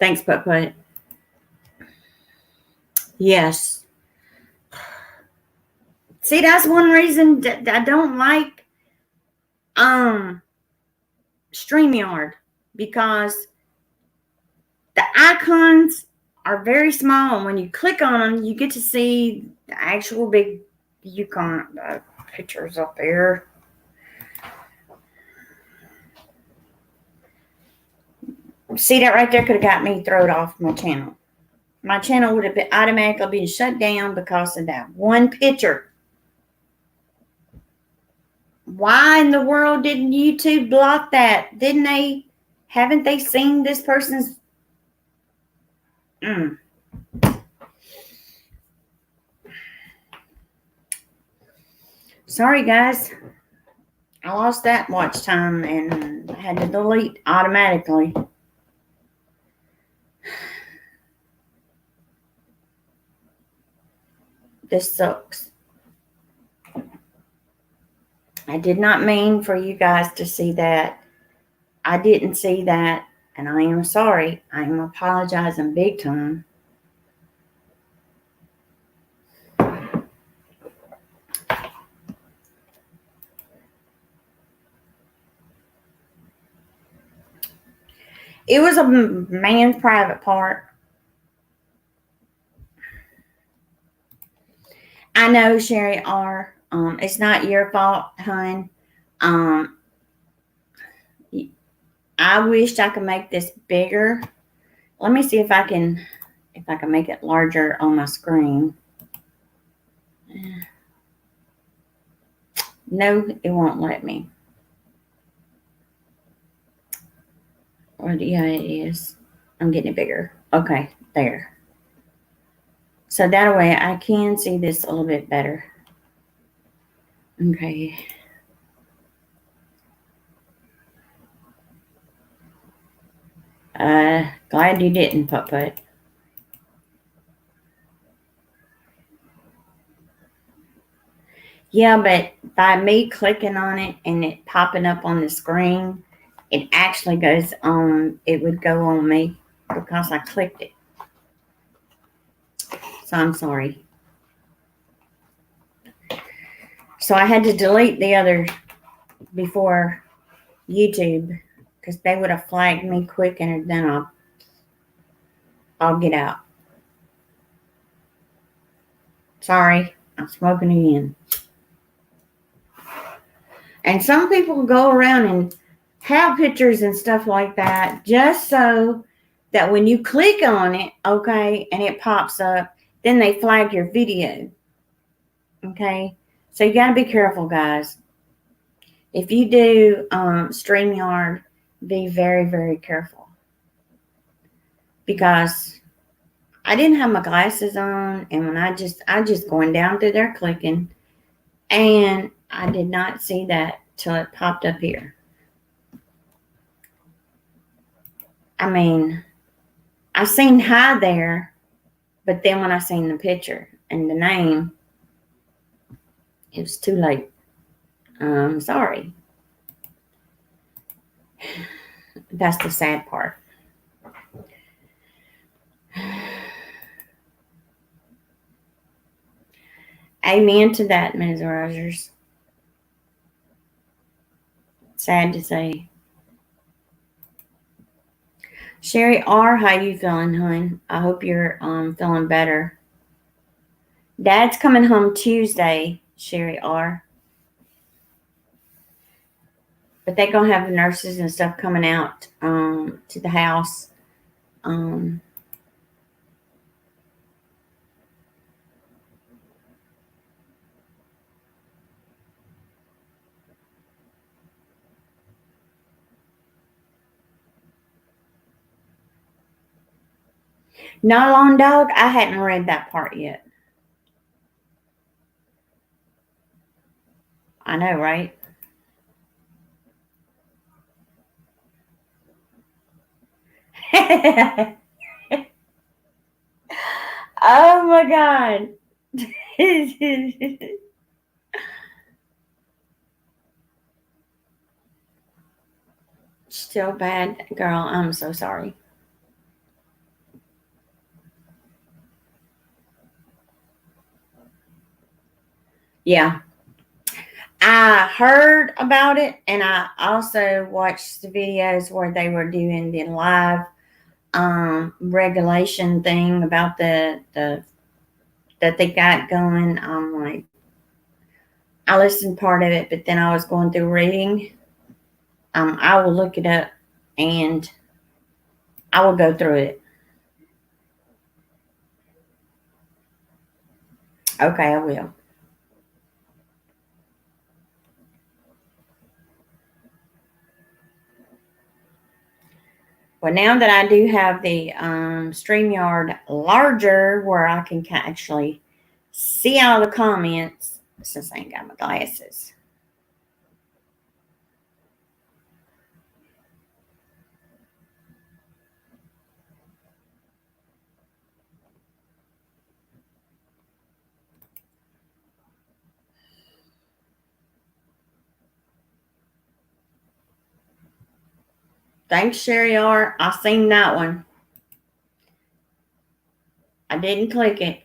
Thanks, Putt. Yes. See, that's one reason that I don't like StreamYard, because the icons are very small, and when you click on them, you get to see the actual big pictures up there. See, that right there could have got me thrown off my channel. My channel would have been automatically been shut down because of that one picture. Why in the world didn't YouTube block that? Didn't they? Haven't they seen this person's? Sorry, guys. I lost that watch time and had to delete automatically. This sucks. I did not mean for you guys to see that. I didn't see that, and I am sorry. I am apologizing big time. It was a man's private part. I know, Sherry R. It's not your fault, hon. I wished I could make this bigger. Let me see if I can make it larger on my screen. No, it won't let me. Or yeah, it is. I'm getting it bigger. Okay, there. So that way I can see this a little bit better. Okay. Glad you didn't, Putt. Yeah, but by me clicking on it and it popping up on the screen, it actually goes on, it would go on me because I clicked it. So I'm sorry. So I had to delete the other before YouTube because they would have flagged me quick, and then I'll get out. Sorry, I'm smoking again. And some people go around and have pictures and stuff like that just so that when you click on it, okay, and it pops up, then they flag your video. Okay, so you got to be careful, guys. If you do StreamYard, be very, very careful. Because I didn't have my glasses on, and when I just going down through there clicking, and I did not see that till it popped up here. I mean, I seen hi there, but then when I seen the picture and the name, it was too late. Sorry. That's the sad part. Amen to that, Ms. Rogers. Sad to say. Sherry R., how you feeling, hon? I hope you're feeling better. Dad's coming home Tuesday, Sherry R. But they're going to have the nurses and stuff coming out to the house. Nylon Dog, I hadn't read that part yet. I know, right? Oh my God. Still bad, girl. I'm so sorry. Yeah. I heard about it, and I also watched the videos where they were doing the live regulation thing about the that they got going. Like, I listened part of it, but then I was going through reading. I will look it up and I will go through it. Okay, I will. Well, now that I do have the StreamYard larger where I can actually see all the comments, since I ain't got my glasses. Thanks, Sherry R. I seen that one. I didn't click it.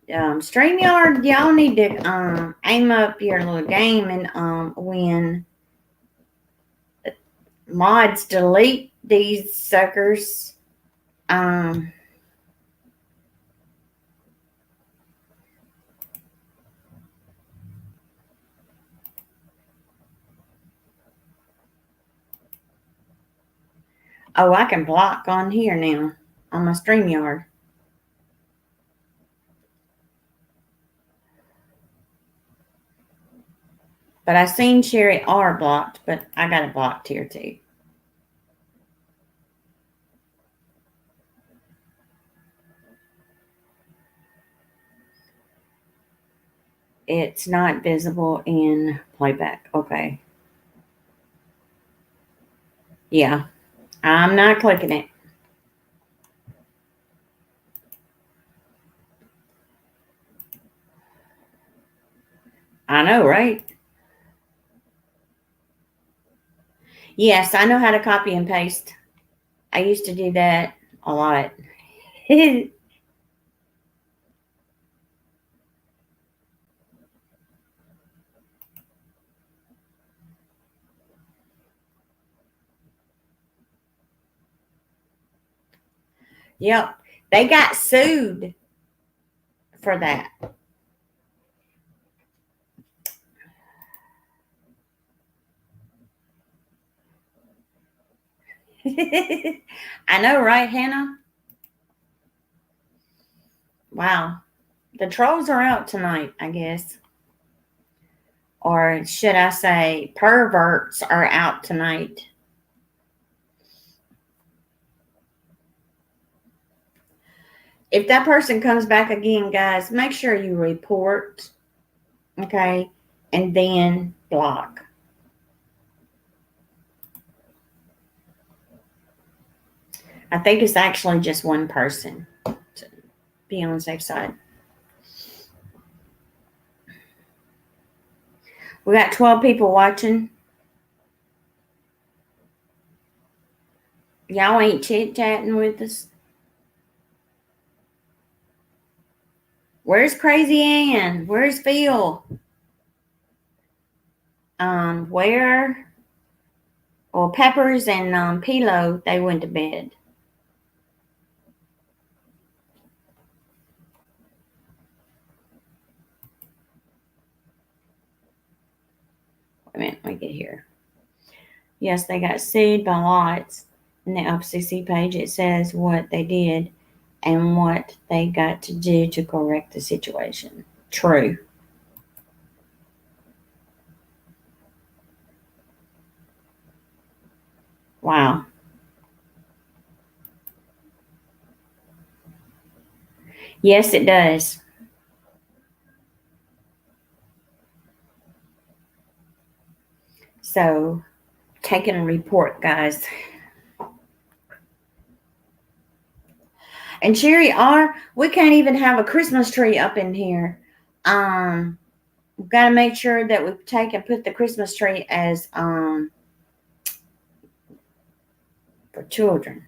StreamYard, y'all need to aim up your little game and when mods delete these suckers. Um, oh, I can block on here now on my StreamYard. But I seen Sherry R blocked, but I got it blocked here too. It's not visible in playback. Okay. Yeah. I'm not clicking it. I know, right? Yes, I know how to copy and paste. I used to do that a lot. Yep. They got sued for that. I know, right, Hannah? Wow. The trolls are out tonight, I guess. Or should I say, perverts are out tonight. If that person comes back again, guys, make sure you report, okay, and then block. I think it's actually just one person to be on the safe side. We got 12 people watching. Y'all ain't chit-chatting with us. Where's Crazy Ann? Where's Phil? Where? Well, Peppers and Pilo, they went to bed. Wait a minute, let me get here. Yes, they got sued by lots. In the FCC page, it says what they did and what they got to do to correct the situation. True. Wow. Yes, it does. So, taking a report, guys. And Sherry R, we can't even have a Christmas tree up in here. We've got to make sure that we take and put the Christmas tree as for children.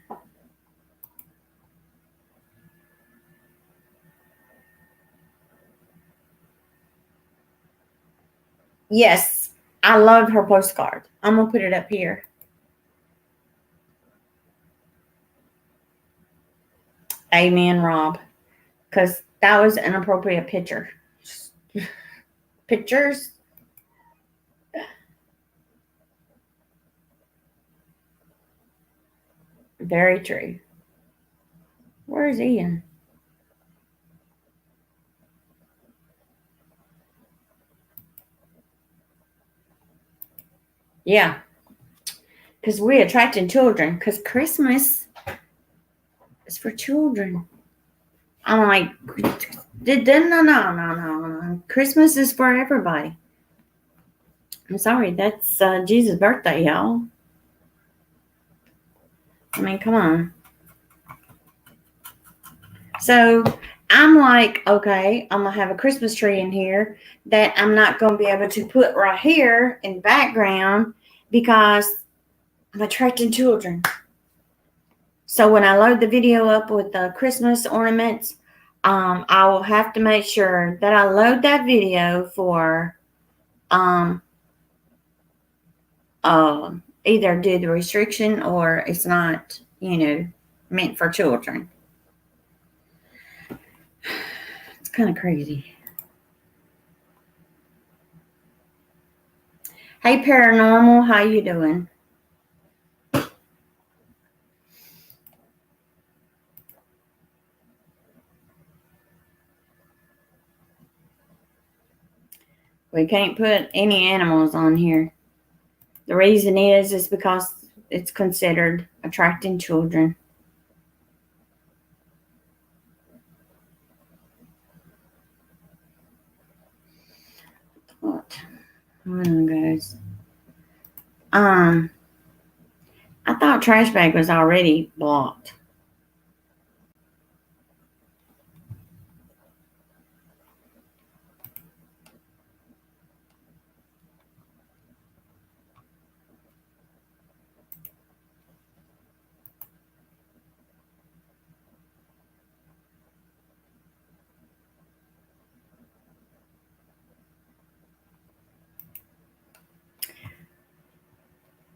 Yes, I love her postcard. I'm going to put it up here. Amen, Rob. Because that was an appropriate picture. Pictures. Very true. Where's Ian? Yeah. Because we attracting children. Because Christmas is for children. I'm like, no. Christmas is for everybody. I'm sorry, that's Jesus' birthday, y'all. I mean, come on. So I'm like, okay, I'm going to have a Christmas tree in here that I'm not going to be able to put right here in the background because I'm attracting children. So when I load the video up with the Christmas ornaments, I will have to make sure that I load that video for either do the restriction or it's not, meant for children. It's kind of crazy. Hey, Paranormal, how you doing? We can't put any animals on here. The reason is because it's considered attracting children. What? Hold on, guys. I thought Trash Bag was already blocked.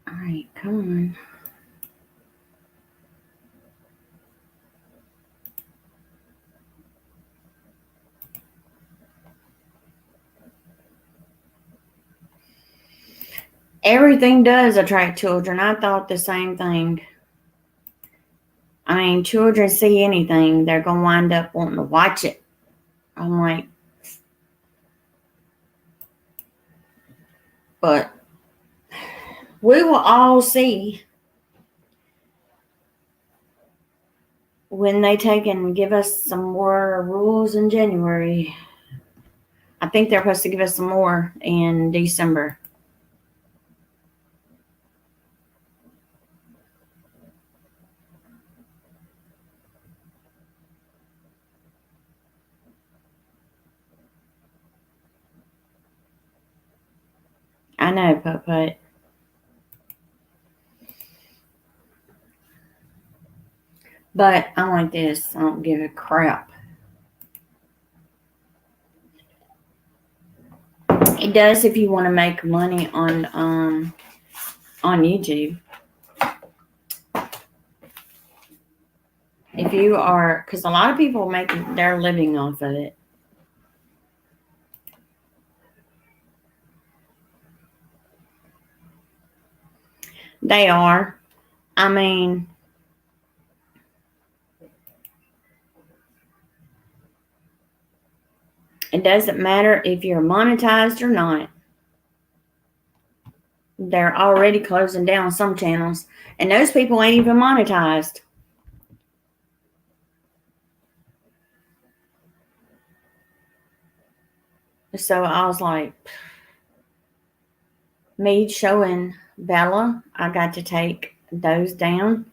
All right, come on. Everything does attract children. I thought the same thing. I mean, children see anything, they're going to wind up wanting to watch it. I'm like, but we will all see when they take and give us some more rules in January. I think they're supposed to give us some more in December. I know, Putt. But I'm like this. I don't give a crap. It does if you want to make money on YouTube. If you are, because a lot of people make their living off of it. They are. I mean, it doesn't matter if you're monetized or not. They're already closing down some channels, and those people ain't even monetized. So I was like, me showing Bella, I got to take those down.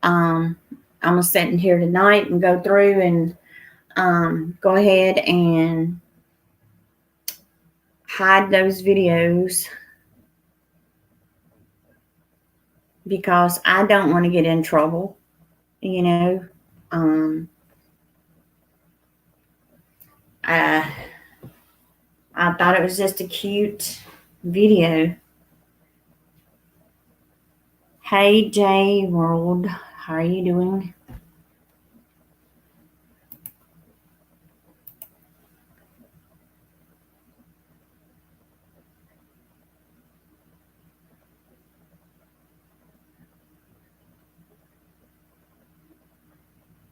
I'm going to sit in here tonight and go through and go ahead and hide those videos because I don't want to get in trouble, you know. Um, I, I thought it was just a cute video. Hey, J World, how are you doing?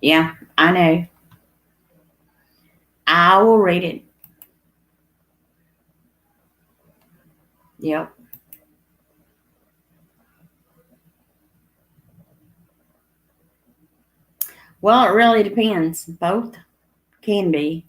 Yeah, I know. I will read it. Yep. Well, it really depends. Both can be.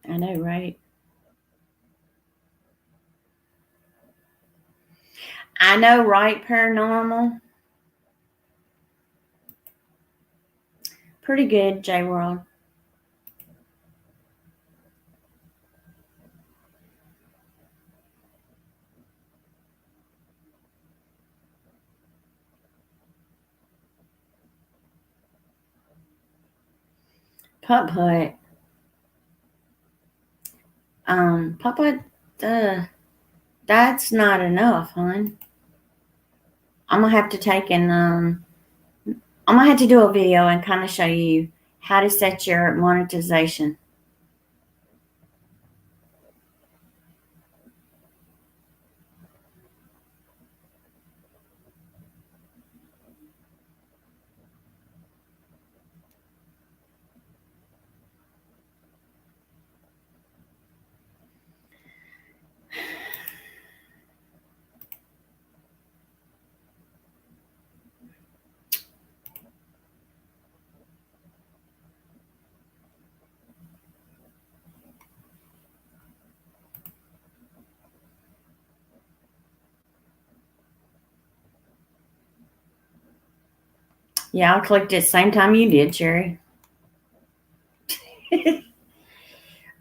I know, right? I know, right? Paranormal. Pretty good, J World. Putt putt. Putt putt. That's not enough, hon. I'm gonna have to take and I'm gonna have to do a video and kind of show you how to set your monetization. Yeah, I clicked it same time you did, Cherry.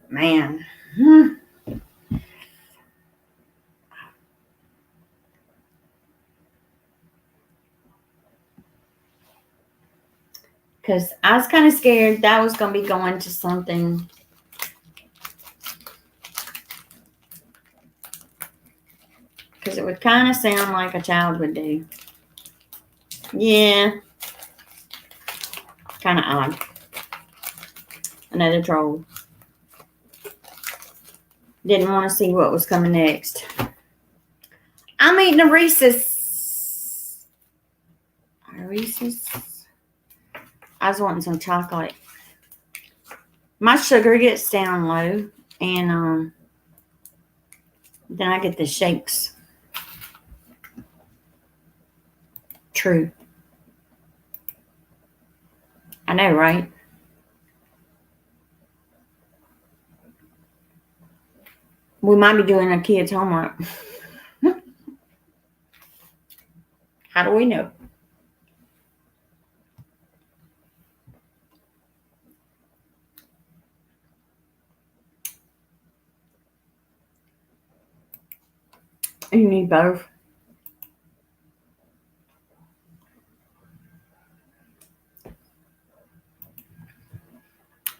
Man. Because I was kind of scared that was going to be going to something. Because it would kind of sound like a child would do. Yeah. Kind of odd. Another troll. Didn't want to see what was coming next. I'm eating a Reese's. A Reese's. I was wanting some chocolate. My sugar gets down low, and then I get the shakes. True. I know, right? We might be doing a kid's homework. How do we know? You need both.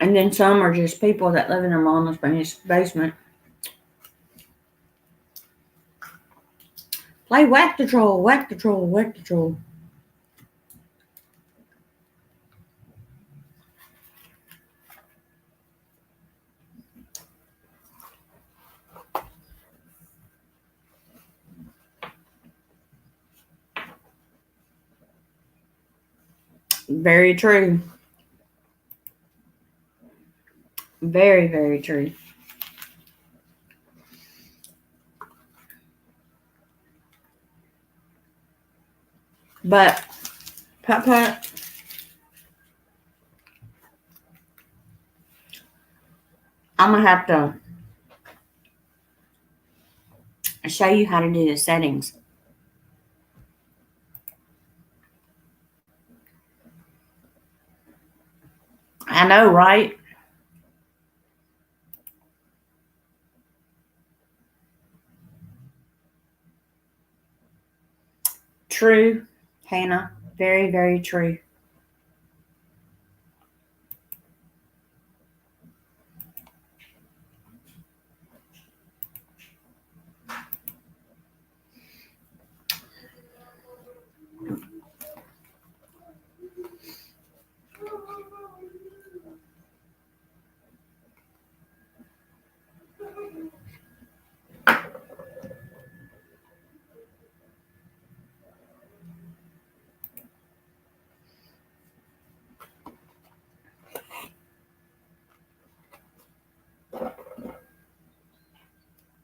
And then some are just people that live in their mama's basement. Play whack the troll, whack the troll, whack the troll. Very true. Very, very true. But Putt, I'm gonna have to show you how to do the settings. I know, right? True, Hannah. Very, very true.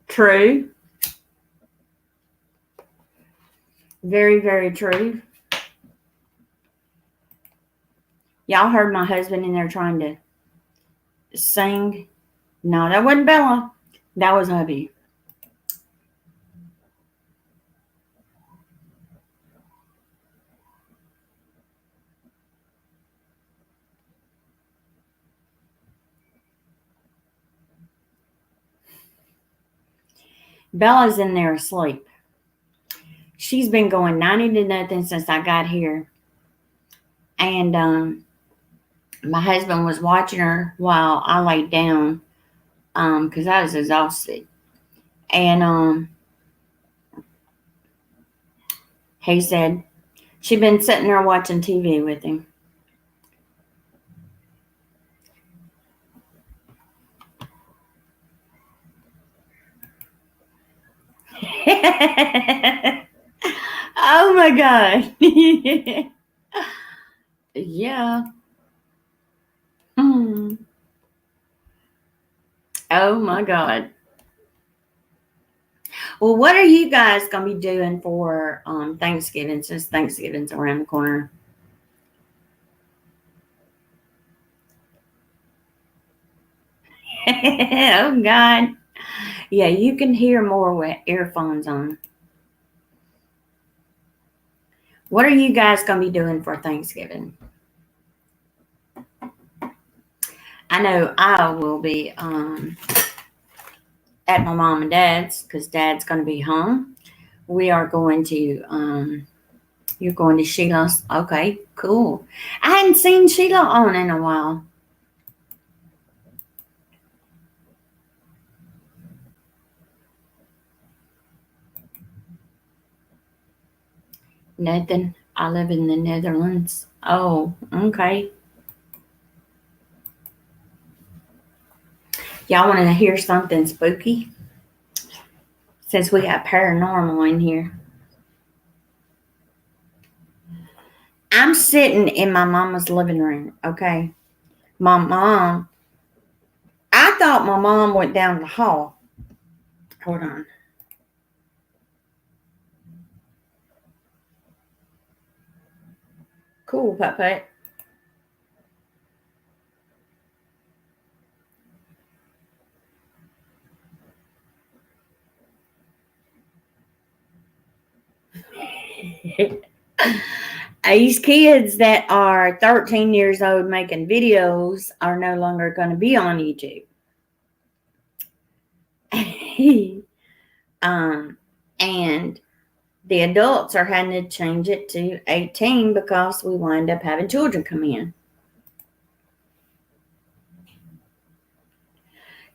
True. Very, very true. Y'all heard my husband in there trying to sing. No, that wasn't Bella. That was hubby. Bella's in there asleep. She's been going 90 to nothing since I got here. And my husband was watching her while I laid down because I was exhausted. And he said she'd been sitting there watching TV with him. Oh my God. Yeah. Mm. Oh my God. Well, what are you guys going to be doing for Thanksgiving since Thanksgiving's around the corner? Oh God. Yeah, you can hear more with earphones on. What are you guys going to be doing for Thanksgiving? I know I will be at my mom and dad's because dad's going to be home. We are going to, you're going to Sheila's. Okay, cool. I hadn't seen Sheila on in a while. Nothing. I live in the Netherlands. Oh, okay. Y'all want to hear something spooky? Since we got paranormal in here. I'm sitting in my mama's living room, okay? My mom, I thought my mom went down the hall. Hold on. Cool, puppet. These kids that are 13 years old making videos are no longer going to be on YouTube. And the adults are having to change it to 18 because we wind up having children come in.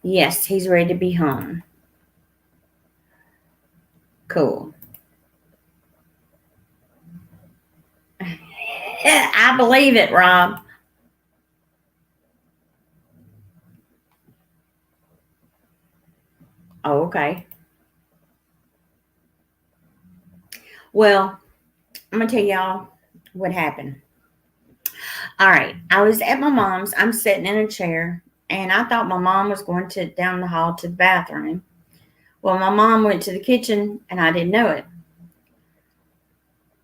Yes, he's ready to be home. Cool. I believe it, Rob. Oh, okay. Well, I'm going to tell y'all what happened. All right. I was at my mom's. I'm sitting in a chair, and I thought my mom was going down the hall to the bathroom. Well, my mom went to the kitchen, and I didn't know it.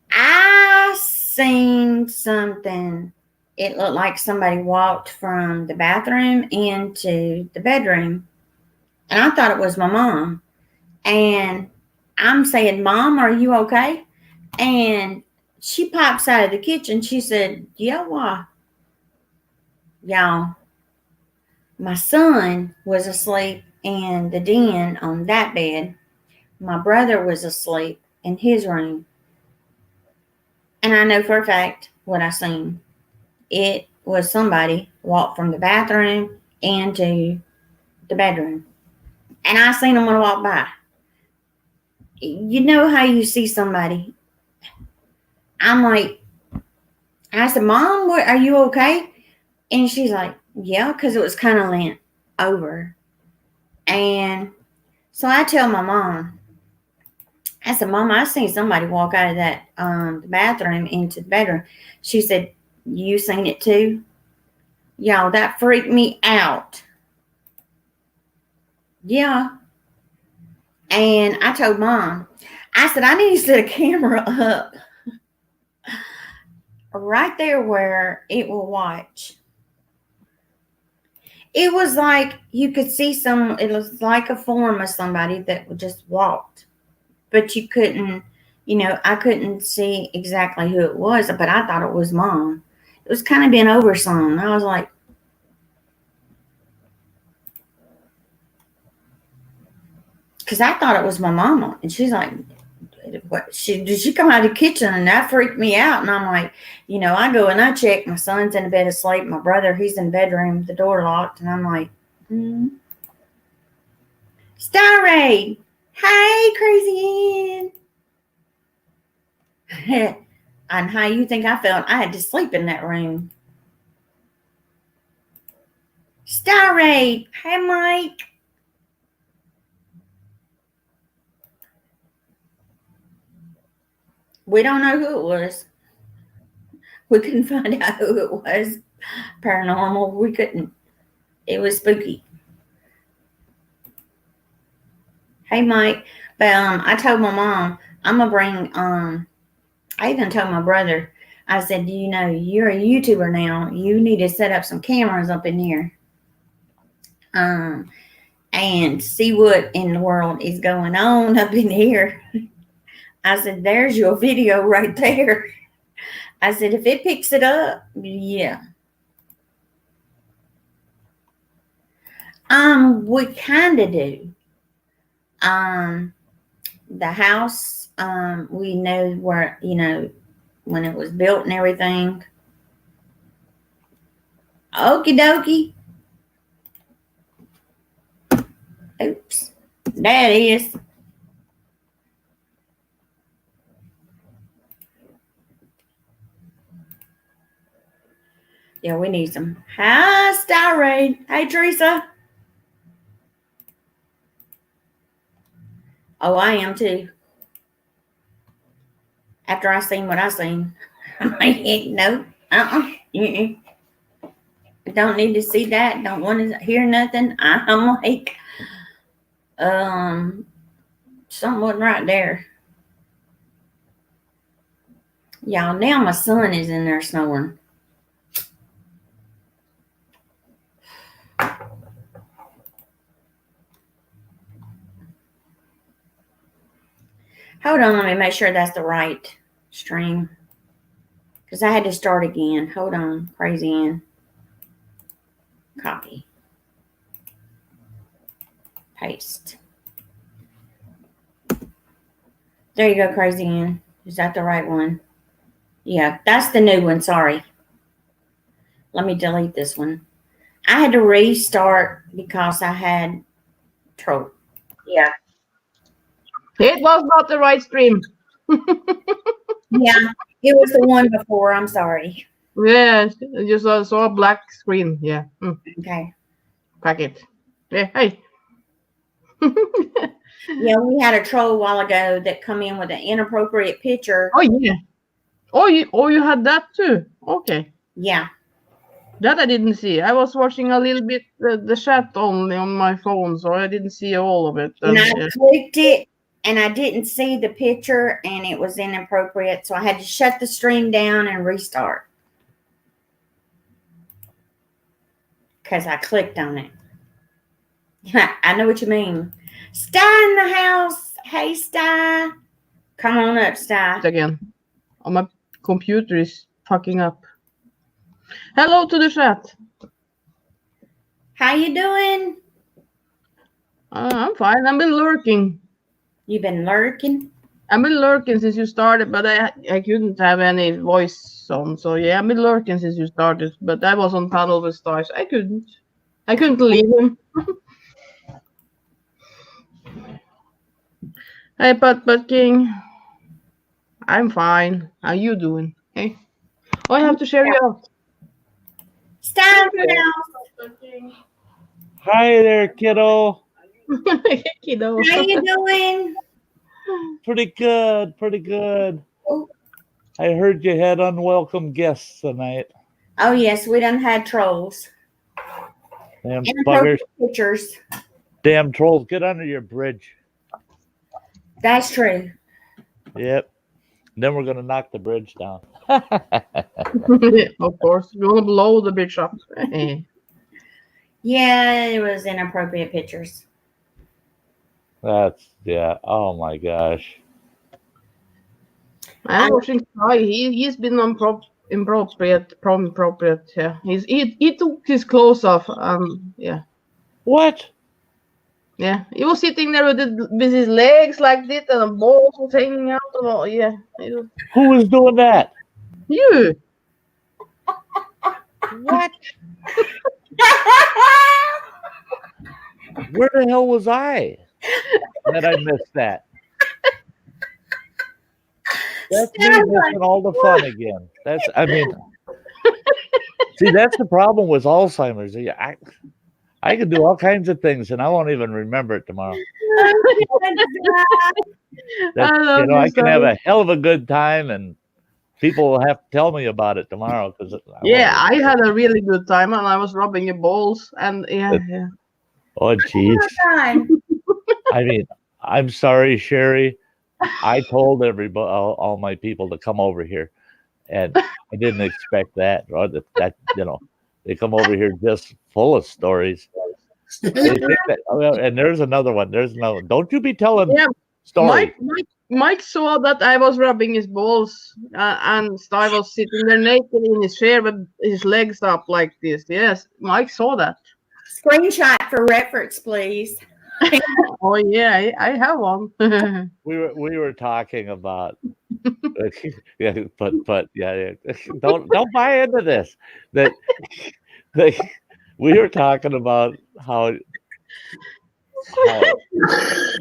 I seen something. It looked like somebody walked from the bathroom into the bedroom, and I thought it was my mom. And I'm saying, Mom, are you okay? And she pops out of the kitchen. She said, yeah, why? Y'all, my son was asleep in the den on that bed. My brother was asleep in his room. And I know for a fact what I seen. It was somebody walk from the bathroom into the bedroom. And I seen them when I walked by. You know how you see somebody. I'm like, I said, Mom, are you okay? And she's like, yeah, because it was kind of leant over. And so I tell my mom, I said, Mom, I seen somebody walk out of that the bathroom into the bedroom. She said, you seen it too? Y'all, that freaked me out. Yeah. And I told Mom, I said, I need to set a camera up right there where it will watch. It was like you could see it was like a form of somebody that just walked, but you couldn't, I couldn't see exactly who it was, but I thought it was Mom. It was kind of bent over some. I was like, because I thought it was my mama. And she's like, what? Did she come out of the kitchen? And that freaked me out. And I'm like, I go and I check. My son's in the bed asleep. My brother, he's in the bedroom, the door locked. And I'm like, Star Ray. Hey, Crazy Ann. And how you think I felt? I had to sleep in that room. Star Ray. Hey, Mike. We don't know who it was. We couldn't find out who it was. Paranormal. We couldn't. It was spooky. Hey, Mike. But I told my mom I'm gonna bring. I even told my brother. I said, you're a YouTuber now. You need to set up some cameras up in here. And see what in the world is going on up in here. I said, there's your video right there. I said, if it picks it up, yeah. We kind of do. The house, we know where, when it was built and everything. Okie dokie. Oops. That is. Yeah, we need some. Hi, Star Raid. Hey, Teresa. Oh, I am too. After I seen what I seen, I'm like, no, don't need to see that. Don't want to hear nothing. I'm like, something wasn't right there. Y'all, now my son is in there snoring. Hold on, let me make sure that's the right stream. Because I had to start again. Hold on, Crazy Ann. Copy. Paste. There you go, Crazy Ann. Is that the right one? Yeah, that's the new one. Sorry. Let me delete this one. I had to restart because I had trouble. Yeah. It was not the right stream. Yeah, it was the one before. I'm sorry. Yeah, you saw a black screen. Yeah. Okay. Pack it. Yeah, hey. Yeah, we had a troll a while ago that come in with an inappropriate picture. Oh yeah. You had that too. Okay. Yeah. That I didn't see. I was watching a little bit the chat only on my phone, so I didn't see all of it. And I clicked it and I didn't see the picture and it was inappropriate, so I had to shut the stream down and restart. Because I clicked on it. I know what you mean. Star in the house. Hey, Sty. Come on up, Sty. Again. Oh, my computer is fucking up. Hello to the chat. How you doing? I'm fine. I've been lurking. You been lurking? I've been lurking since you started, but I couldn't have any voice on. So yeah, I've been lurking since you started, but I was on panel with stars. I couldn't leave him. Hey, but King. I'm fine. How you doing? Hey. Oh, I have to share you out. Sty now. Hi there, kiddo. Kiddo. How you doing? Pretty good, pretty good. Oh. I heard you had unwelcome guests tonight. Oh yes, we done had trolls. Damn Inappropriate buggers. pictures. Damn trolls, get under your bridge. That's true. Yep. Then we're gonna knock the bridge down. Of course. You want to blow the bitch up. Yeah, it was inappropriate pictures. That's yeah. Oh my gosh. I'm watching Sky. He's been inappropriate. Yeah. He took his clothes off. Yeah. What? Yeah. He was sitting there with his legs like this and the balls was hanging out. Yeah. Who was doing that? You. What? Where the hell was I? That I missed that. That's me missing all the fun again. See, that's the problem with Alzheimer's. I can do all kinds of things and I won't even remember it tomorrow. I can have a hell of a good time and people will have to tell me about it tomorrow. I had a really good time and I was rubbing your balls and yeah. Oh, jeez. I mean, I'm sorry, Sherry. I told everybody, all my people, to come over here, and I didn't expect that. Or that they come over here just full of stories. They think that, and there's another one. Don't you be telling stories. Mike saw that I was rubbing his balls, and Sty was sitting there naked in his chair with his legs up like this. Yes, Mike saw that. Screenshot for reference, please. Oh yeah, I have one. we were talking about, yeah, but yeah, don't buy into this. That we were talking about how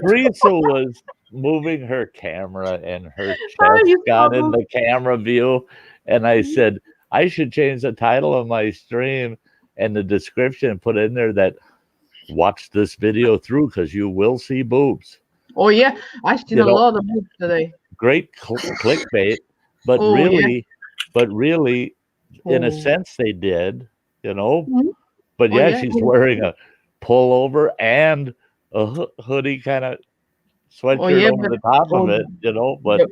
Teresa was moving her camera and her chest got in the camera view, and I said I should change the title of my stream and the description and put in there that watch this video through because you will see boobs. Oh yeah, I've seen a lot of boobs today. Great clickbait, but really, in a sense, they did, Mm-hmm. But she's wearing a pullover and a hoodie kind of sweatshirt over the top of it, But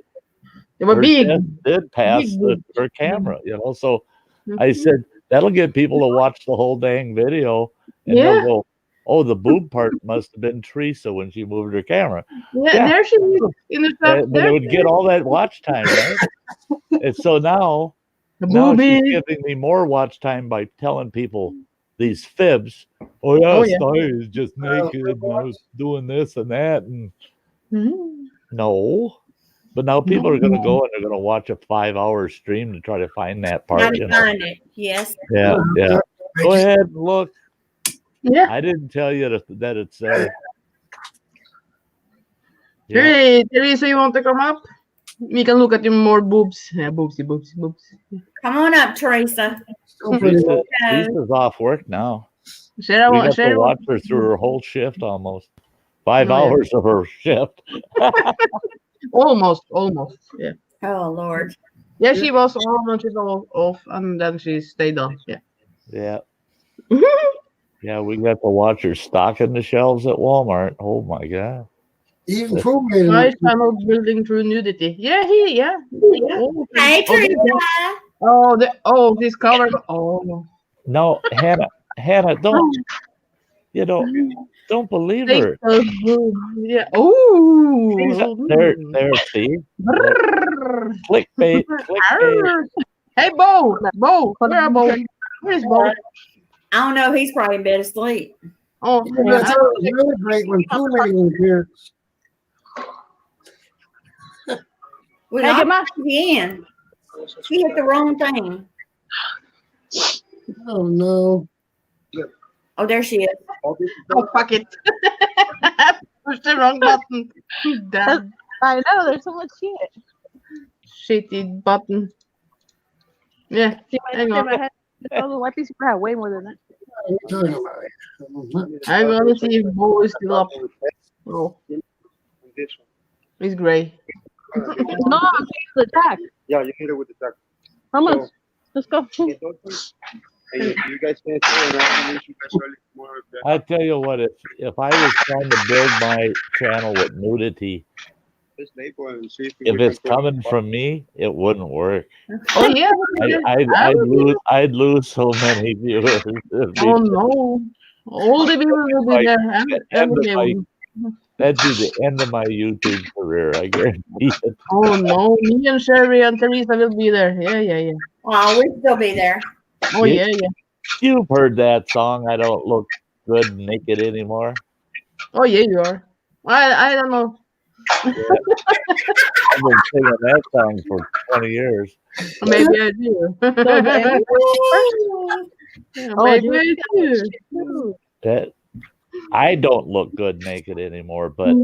they were big. Did pass her camera, So I said that'll get people to watch the whole dang video, and they'll go, "Oh, the boob part must have been Teresa when she moved her camera." Yeah. There she is in the top. But it would get all that watch time, right? And so now she's giving me more watch time by telling people these fibs. Oh yeah, Sty is just naked and I was doing this and that, and no. But now people are going to go and they're going to watch a 5-hour stream to try to find that part. Find it. Yes. Yeah. Go ahead and look. Yeah. I didn't tell you that it's there. Hey, Teresa, you want to come up? We can look at your more boobs. Yeah, boobs. Come on up, Teresa. Teresa's off work now. We have to watch her through her whole shift almost. 5 hours of her shift. Almost. Yeah. Oh Lord. Yeah, she was on and she's all off, and then she stayed on. Yeah. Yeah. Yeah, we got to watch her stocking the shelves at Walmart. Oh my God. Even Foodman. Nice panel building through nudity. Yeah. Hey, Teresa. This cover. Oh. No, Hannah, don't. Don't believe Take her. those boobs. Yeah. Ooh. There, see? Brrr. Clickbait, clickbait. Arr. Hey, Bo. Bo. Where Bo? Where's Bo? I don't know. He's probably in bed asleep. Oh, Yeah, that's what was really great when Pooh Lady was here. We Hey, lost get my. again. She hit the wrong thing. Oh no. Oh, there she is. Oh, fuck it. Push the wrong button. Damn. I know, there's so much shit. Shitty button. Yeah. See, Hang on. my head, all the white piece of crap, way more than that. What are you talking about? I'm gonna see if Bo is still up. Oh, he's gray. No, I'm taking the attack. Yeah, you hit it with the duck. Come on, let's go. Hey, you guys can say and I'll you guys early tomorrow. I tell you what, if I was trying to build my channel with nudity, Just label and see if if it's coming from me, it wouldn't work. Oh yeah. I'd lose so many viewers. It'd be- Oh no. All the people will be there. And That'd be the end of my YouTube career. I guarantee it. oh no. Me and Sherry and Teresa will be there. Yeah. Oh, we'll still be there. Oh yeah. You've heard that song. I don't look good naked anymore. Oh yeah, you are. I don't know. I've been singing that song for 20 years. Maybe I do. Yeah, Oh, maybe dude. I do. That I don't look good naked anymore, but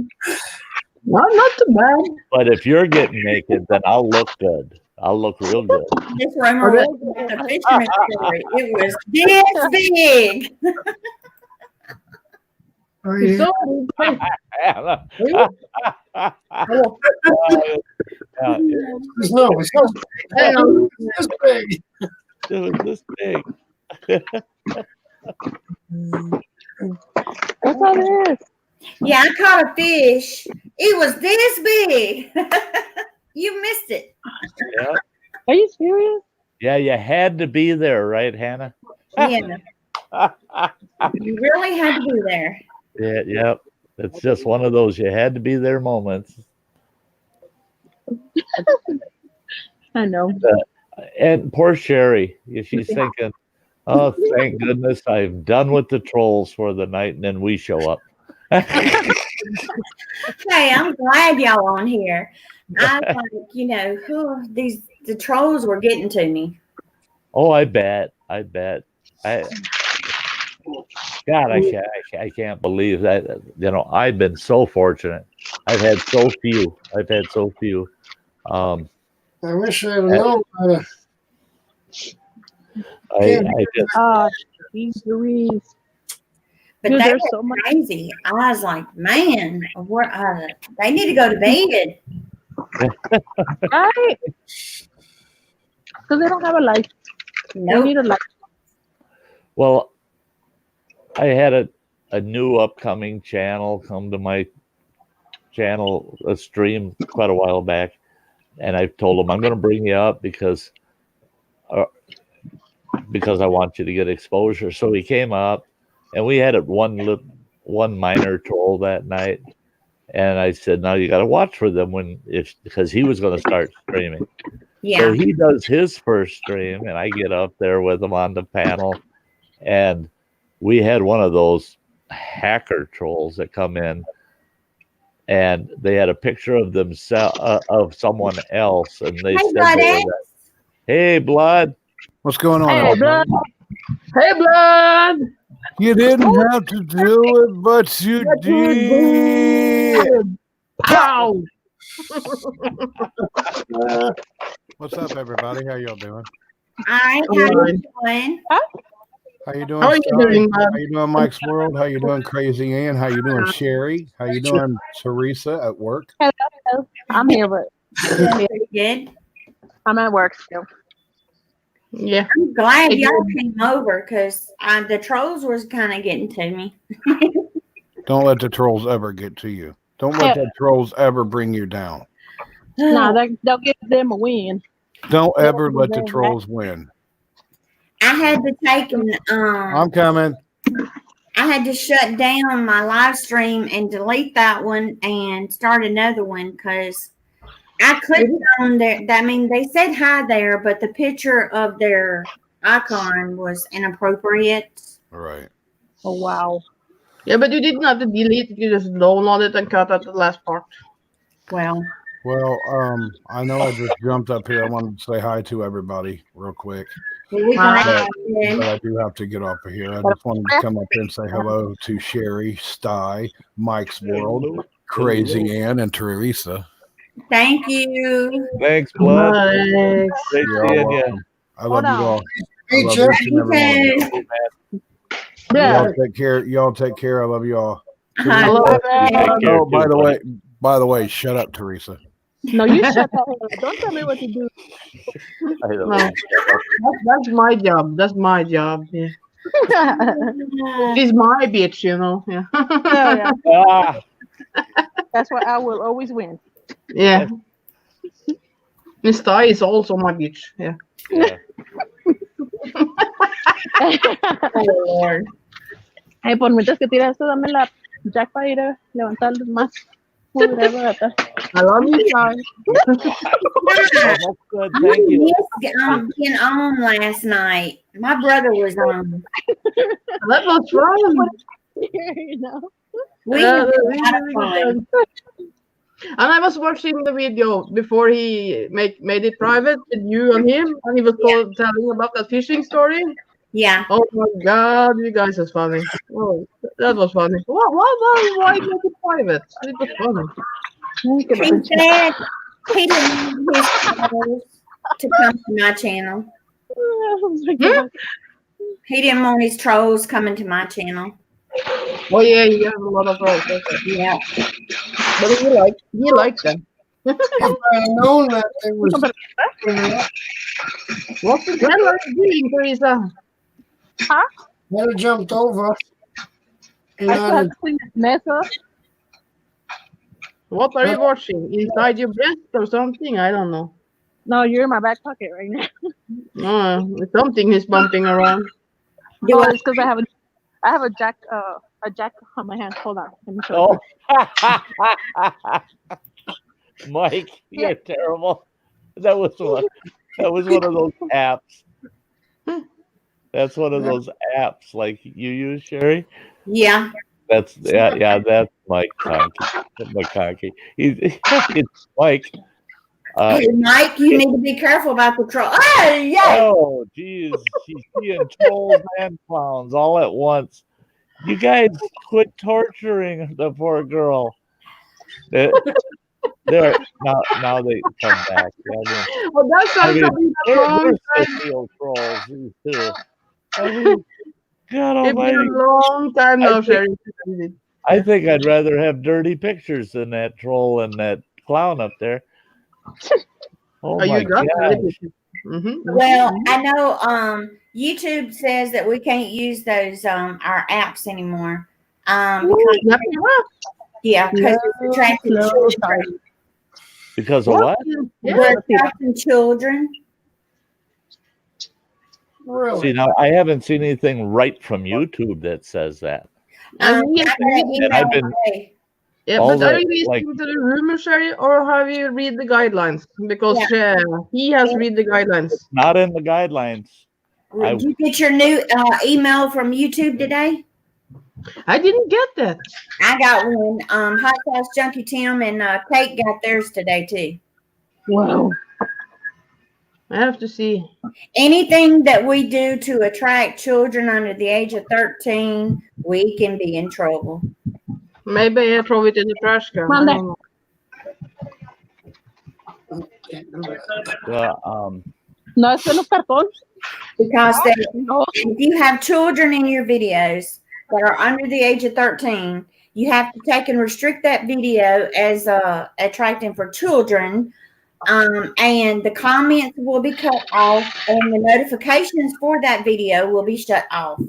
Not too bad. if you're getting naked, then I'll look good. I'll look real good. This rumor was the fisherman story. It was this big. Are you So, No, it's so hang on. this big. It was this big. What's all this? Yeah, I caught a fish. It was this big. You missed it. Yeah. Are you serious? Yeah, you had to be there, right, Hannah? Yeah, you really had to be there. Yeah, yep. It's just one of those you had to be there moments. I know. And poor Sherry, she's thinking, oh, thank goodness I'm done with the trolls for the night, and then we show up. Hey, I'm glad y'all on here. I like, the trolls were getting to me. Oh, I bet. God, I can't believe that. I've been so fortunate. I've had so few. I wish I had known. I just Jeez Louise. But Dude, they there's were so much. crazy. I was like, man, they need to go to bed. Right? Because they don't have a life. They Nope. need a life. well, I had a new upcoming channel come to my channel, a stream quite a while back, and I told them I'm going to bring you up because I want you to get exposure. So he came up, and we had one minor troll that night, and I said, "Now you got to watch for them because he was going to start streaming." Yeah. So he does his first stream, and I get up there with him on the panel, and we had one of those hacker trolls that come in, and they had a picture of themselves of someone else, and they Hey, said, buddy. "Hey, blood." What's going on? Hey, everybody? blood. Hey, blood. You didn't have to do it, but you did. Pow. What's up, everybody? How y'all doing? All right, how you doing? How you doing? How are you Scotty? doing, bud? How you doing, Mike's World? How you doing, Crazy Ann? How you doing, Sherry? How you doing, Teresa at work? Hello. I'm here, but Good. I'm at work still. Yeah. I'm glad y'all came over because the trolls was kind of getting to me. Don't let the trolls ever get to you. Don't let the trolls ever bring you down. No, they'll give them a win. Don't ever let the trolls win. I had to take an I'm coming. I had to shut down my live stream and delete that one and start another one because I clicked on there. I mean, they said hi there, but the picture of their icon was inappropriate. All right. Oh wow. Yeah, but you didn't have to delete it. You just download it and cut out the last part. Well, Well, I know I just jumped up here. I wanted to say hi to everybody real quick, we Hi. can but I do have to get off of here. I just wanted to come up here and say hello to Sherry, Sty, Mike's World, Crazy Ann, and Teresa. Thank you. Thanks, Blood. Thanks. Great You're all seeing you. welcome. I love you on. all. I Hey, love Chuck. each and every one of you. Yeah. Y'all take care. Y'all take care. I love you all. Hi. Hello, Take care, Oh, by too, the buddy. way, shut up, Teresa. No, you shut up. Don't tell me what to do. I don't No. know. That's my job. That's my job. Yeah. She's my bitch, you know. Yeah. Yeah. Ah, That's why I will always win. Yeah. Miss Ty is also my bitch. Yeah. yeah. Oh, Lord. Ay, por mientras que tiras esto, dame la Jack para ir a levantar más. Whatever, gata. I love you, Ty. Oh, that's good. Thank you. Yes, being on last night. My brother was on. That was fun. You know? We Yeah, had that a was lot of really fun. fun. And I was watching the video before he made it private with you and him, and he was telling about that fishing story. Yeah. Oh my God, you guys are funny. Oh, that was funny. Why make it private? It was funny. He said he didn't want his trolls to come to my channel. Oh my God. He didn't want his trolls coming to my channel. Oh yeah, he has a lot of roles. Okay. Yeah. But he liked them. If I had known that they was What the hell are you doing, Teresa? I'd have jumped over. And I still I'd have have, to clean this mess up. What are you watching? Inside your breast or something? I don't know. No, you're in my back pocket right now. Something is bumping around. Do Oh, I- it's because I have a jack on my hand. Hold on, let me show Oh, Mike, you're terrible. That was one of those apps. That's one of those apps like you use, Sherry. Yeah. That's that's Mike McConkey. It's Mike. Hey, Mike, you need to be careful about the troll. Oh, yeah. Oh, geez, she's seeing trolls and clowns all at once. You guys quit torturing the poor girl. They're now they come back. Well, that's I mean, something they're long time. real trolls, these two. I mean, God It's been Almighty! a long time now, I Sherry. I think I'd rather have dirty pictures than that troll and that clown up there. Oh Oh, my you got God! it. Mm-hmm. Well, I know YouTube says that we can't use those our apps anymore. Because, yeah, because it's attracting children. Because of what? Yeah. We're attracting children. really. See, now I haven't seen anything right from YouTube that says that. And I got an And I've email been- today. Yeah, All but are the, you like- listening to the rumor, Sherry, or have you read the guidelines? Because he has read the guidelines. Not in the guidelines. Did you get your new email from YouTube today? I didn't get that. I got one. Hot Sauce Junkie Tim and Kate got theirs today too. Wow. I have to see. Anything that we do to attract children under the age of 13, we can be in trouble. Maybe I throw it in the trash can. I Monday. don't know. No, it's en los cartones. Because No. if you have children in your videos that are under the age of 13, you have to take and restrict that video as attracting for children. And the comments will be cut off and the notifications for that video will be shut off.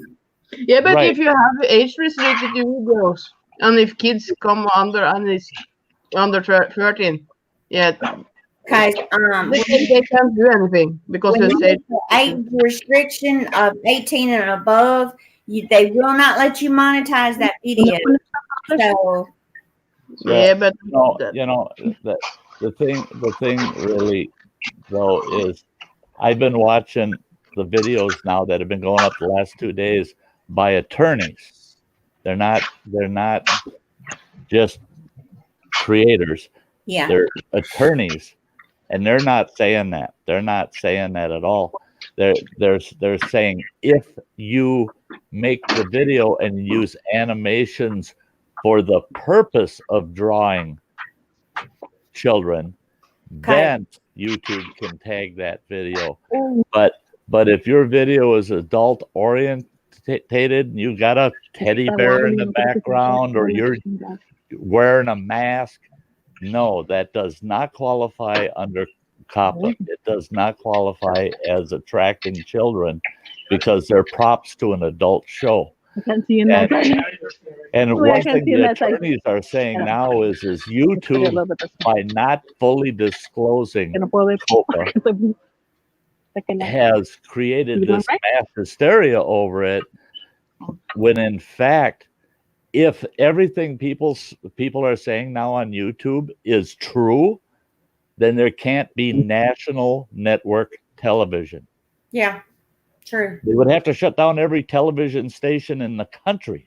Yeah, but Right. if you have age restricted videos, and if kids come under and it's under 13, yeah, Because they can't do anything because when it's you age. have the age restriction of 18 and above, they will not let you monetize that video. So Yeah, but No, the thing really though is I've been watching the videos now that have been going up the last 2 days by attorneys. They're not just creators. yeah, They're attorneys, and they're not saying that. They're not saying that at all. They're saying if you make the video and use animations for the purpose of drawing children, then YouTube can tag that video. But if your video is adult orientated and you got a teddy bear in the background or you're wearing a mask, no, that does not qualify under COPPA. It does not qualify as attracting children because they're props to an adult show. I can't see in that side. And Wait, I one can't thing see the that side. attorneys are saying Yeah. now is YouTube, by not fully disclosing Que no puedo ver. COPPA, Estoy pequeña. has created You going this right? mass hysteria over it, when in fact, if everything people are saying now on YouTube is true, then there can't be national network television. yeah, true. They would have to shut down every television station in the country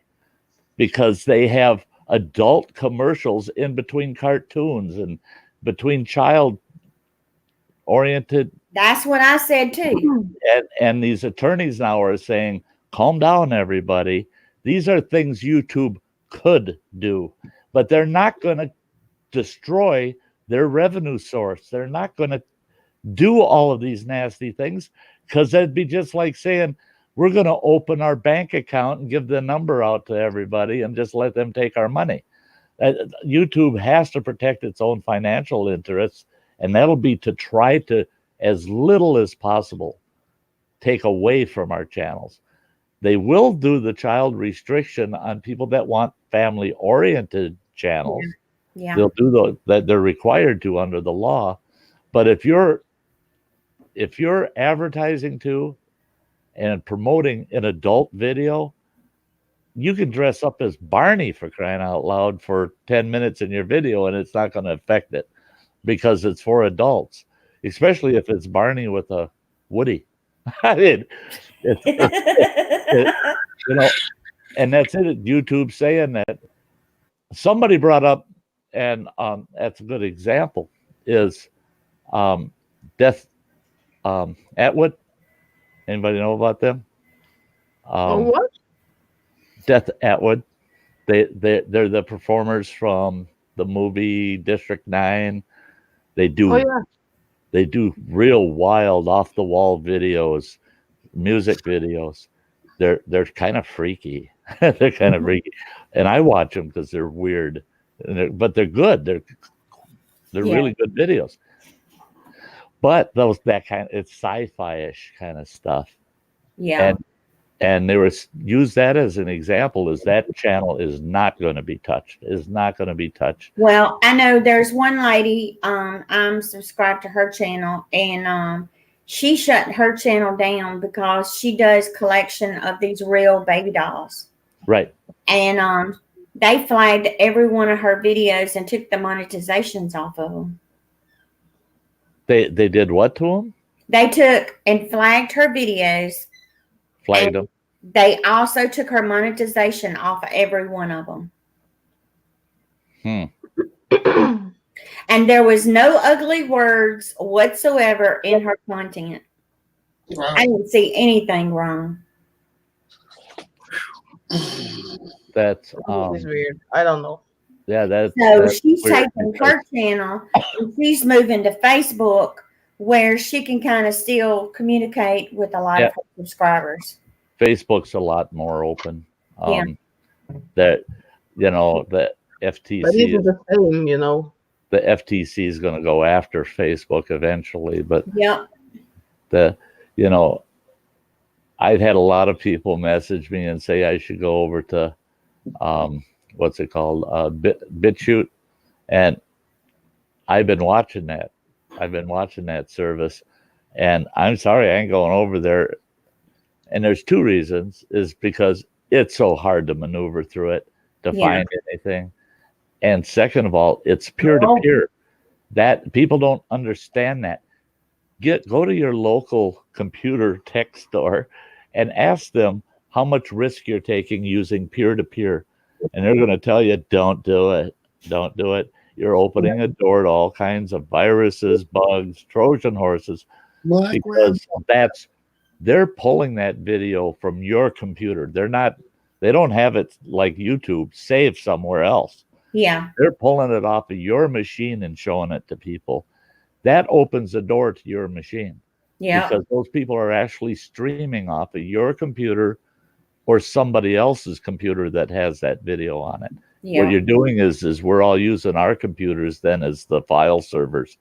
because they have adult commercials in between cartoons and between child oriented. That's what I said too. And these attorneys now are saying, calm down, everybody. These are things YouTube could do, but they're not going to destroy their revenue source. They're not going to do all of these nasty things because that'd be just like saying, we're going to open our bank account and give the number out to everybody and just let them take our money. YouTube has to protect its own financial interests, and that'll be to try to, as little as possible, take away from our channels. They will do the child restriction on people that want family-oriented channels. Yeah. They'll do that. They're required to under the law. But if you're advertising to and promoting an adult video, you can dress up as Barney, for crying out loud, for 10 minutes in your video, and it's not going to affect it because it's for adults, especially if it's Barney with a Woody. I mean, and that's it. YouTube saying that. Somebody brought up, and that's a good example, is Death Atwood. Anybody know about them? what? Death Atwood. They're the performers from the movie District 9. They do Oh yeah. they do real wild, off the wall videos, music videos. They're kind of freaky. They're kind of freaky, and I watch them because they're weird, but they're good. They're really good videos. But it's sci-fi-ish kind of stuff. Yeah. And they were use that as an example, is that channel is not going to be touched. Is not going to be touched. Well, I know there's one lady, I'm subscribed to her channel, and she shut her channel down because she does collection of these real baby dolls. Right. And they flagged every one of her videos and took the monetizations off of them. They did what to them? They took and flagged her videos. Flagged them. They also took her monetization off of every one of them. And there was no ugly words whatsoever in her content. Wow. I didn't see anything wrong. That's It's weird. I don't know. yeah. That's She's weird taking because- her channel and she's moving to Facebook, where she can kind of still communicate with a lot of her subscribers. Facebook's a lot more open. Yeah. That the FTC. But it is the same, you know. The FTC is going to go after Facebook eventually, but Yep. I've had a lot of people message me and say I should go over to what's it called, BitChute, and I've been watching that. I've been watching that service, and I'm sorry I ain't going over there And there's two reasons, is because it's so hard to maneuver through it to find anything. And second of all, it's peer-to-peer. That people don't understand that. Go to your local computer tech store and ask them how much risk you're taking using peer-to-peer. And they're going to tell you, don't do it. Don't do it. You're opening a door to all kinds of viruses, bugs, Trojan horses, because they're pulling that video from your computer. They don't have it like YouTube saved somewhere else. Yeah. They're pulling it off of your machine and showing it to people. That opens the door to your machine. Yeah. Because those people are actually streaming off of your computer or somebody else's computer that has that video on it. Yeah. What you're doing is we're all using our computers then as the file servers,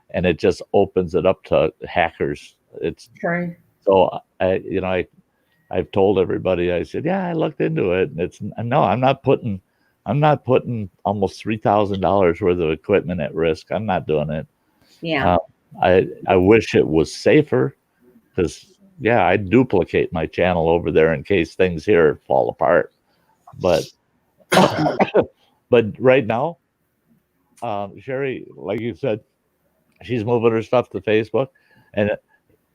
and it just opens it up to hackers. It's true. So I've told everybody, I said, yeah, I looked into it. And I'm not putting almost $3,000 worth of equipment at risk. I'm not doing it. Yeah. I wish it was safer, because I duplicate my channel over there in case things here fall apart. But but right now, Sherry, like you said, she's moving her stuff to Facebook, and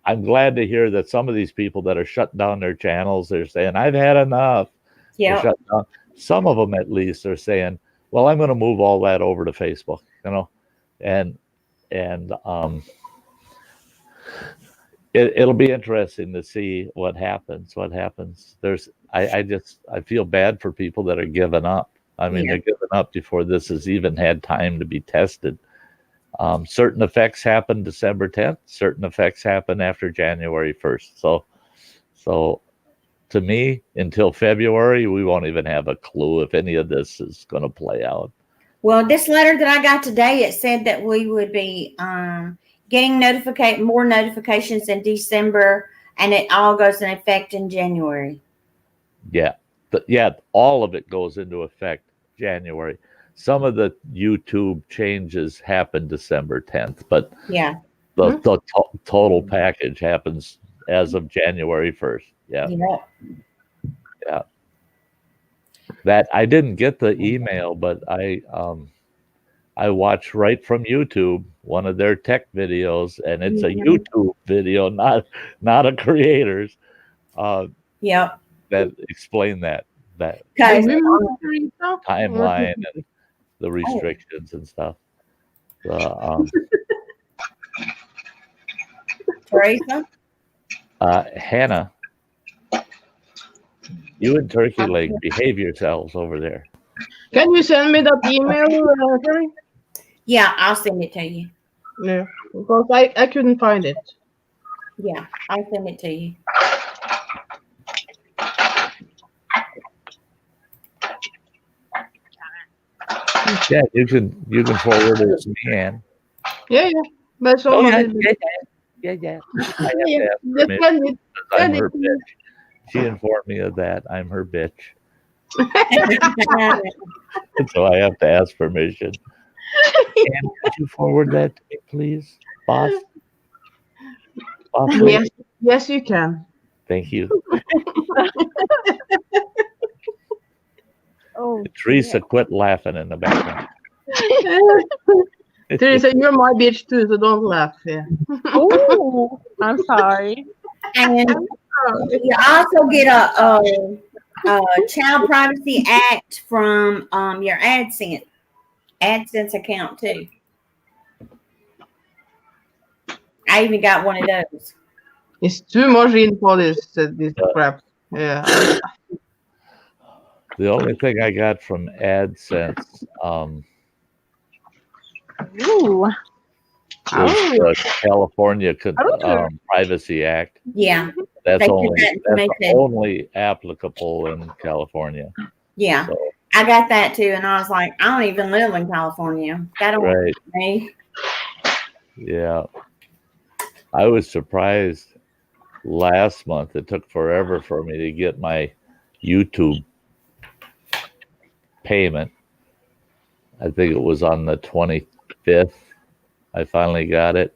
I'm glad to hear that some of these people that are shutting down their channels, they're saying, I've had enough. Yeah. Some of them at least are saying, well, I'm going to move all that over to Facebook, and it'll be interesting to see what happens. I feel bad for people that are giving up. I mean, they're giving up before this has even had time to be tested. Certain effects happen December 10th. Certain effects happen after January 1st. So to me, until February, we won't even have a clue if any of this is going to play out. Well, this letter that I got today, it said that we would be getting more notifications in December, and it all goes in effect in January. Yeah. All of it goes into effect January. Some of the YouTube changes happen December 10th, but the total package happens as of January 1st. Yeah. That I didn't get the email, but I watched right from YouTube one of their tech videos, and it's a YouTube video, not a creator's. That explain that timeline and the restrictions and stuff. Teresa? Hannah, you and Turkey Leg, behave yourselves over there. Can you send me that email, Terry? Yeah, I'll send it to you. Yeah, because I couldn't find it. Yeah, I'll send it to you. Yeah, you can forward it to me, Ann. Yeah. But so Yeah. I Yeah, have to ask just permission, send it. I'm her bitch. She informed me of that. I'm her bitch. So I have to ask permission. Ann, could you forward that to me, please, boss? Yes, you can. Thank you. Oh, Teresa, quit laughing in the background. Teresa, you're my bitch too, so don't laugh. Yeah. oh, I'm sorry. And you also get a Child Privacy Act from your AdSense account too. I even got one of those. It's too much info, this crap. Yeah. The only thing I got from AdSense Ooh. was the California Privacy Act. Yeah. That's They did that to make it- only applicable in California. Yeah. So, I got that too, and I was like, I don't even live in California. That don't work right. for me. Yeah. I was surprised last month. It took forever for me to get my YouTube payment. I think it was on the 25th. I finally got it.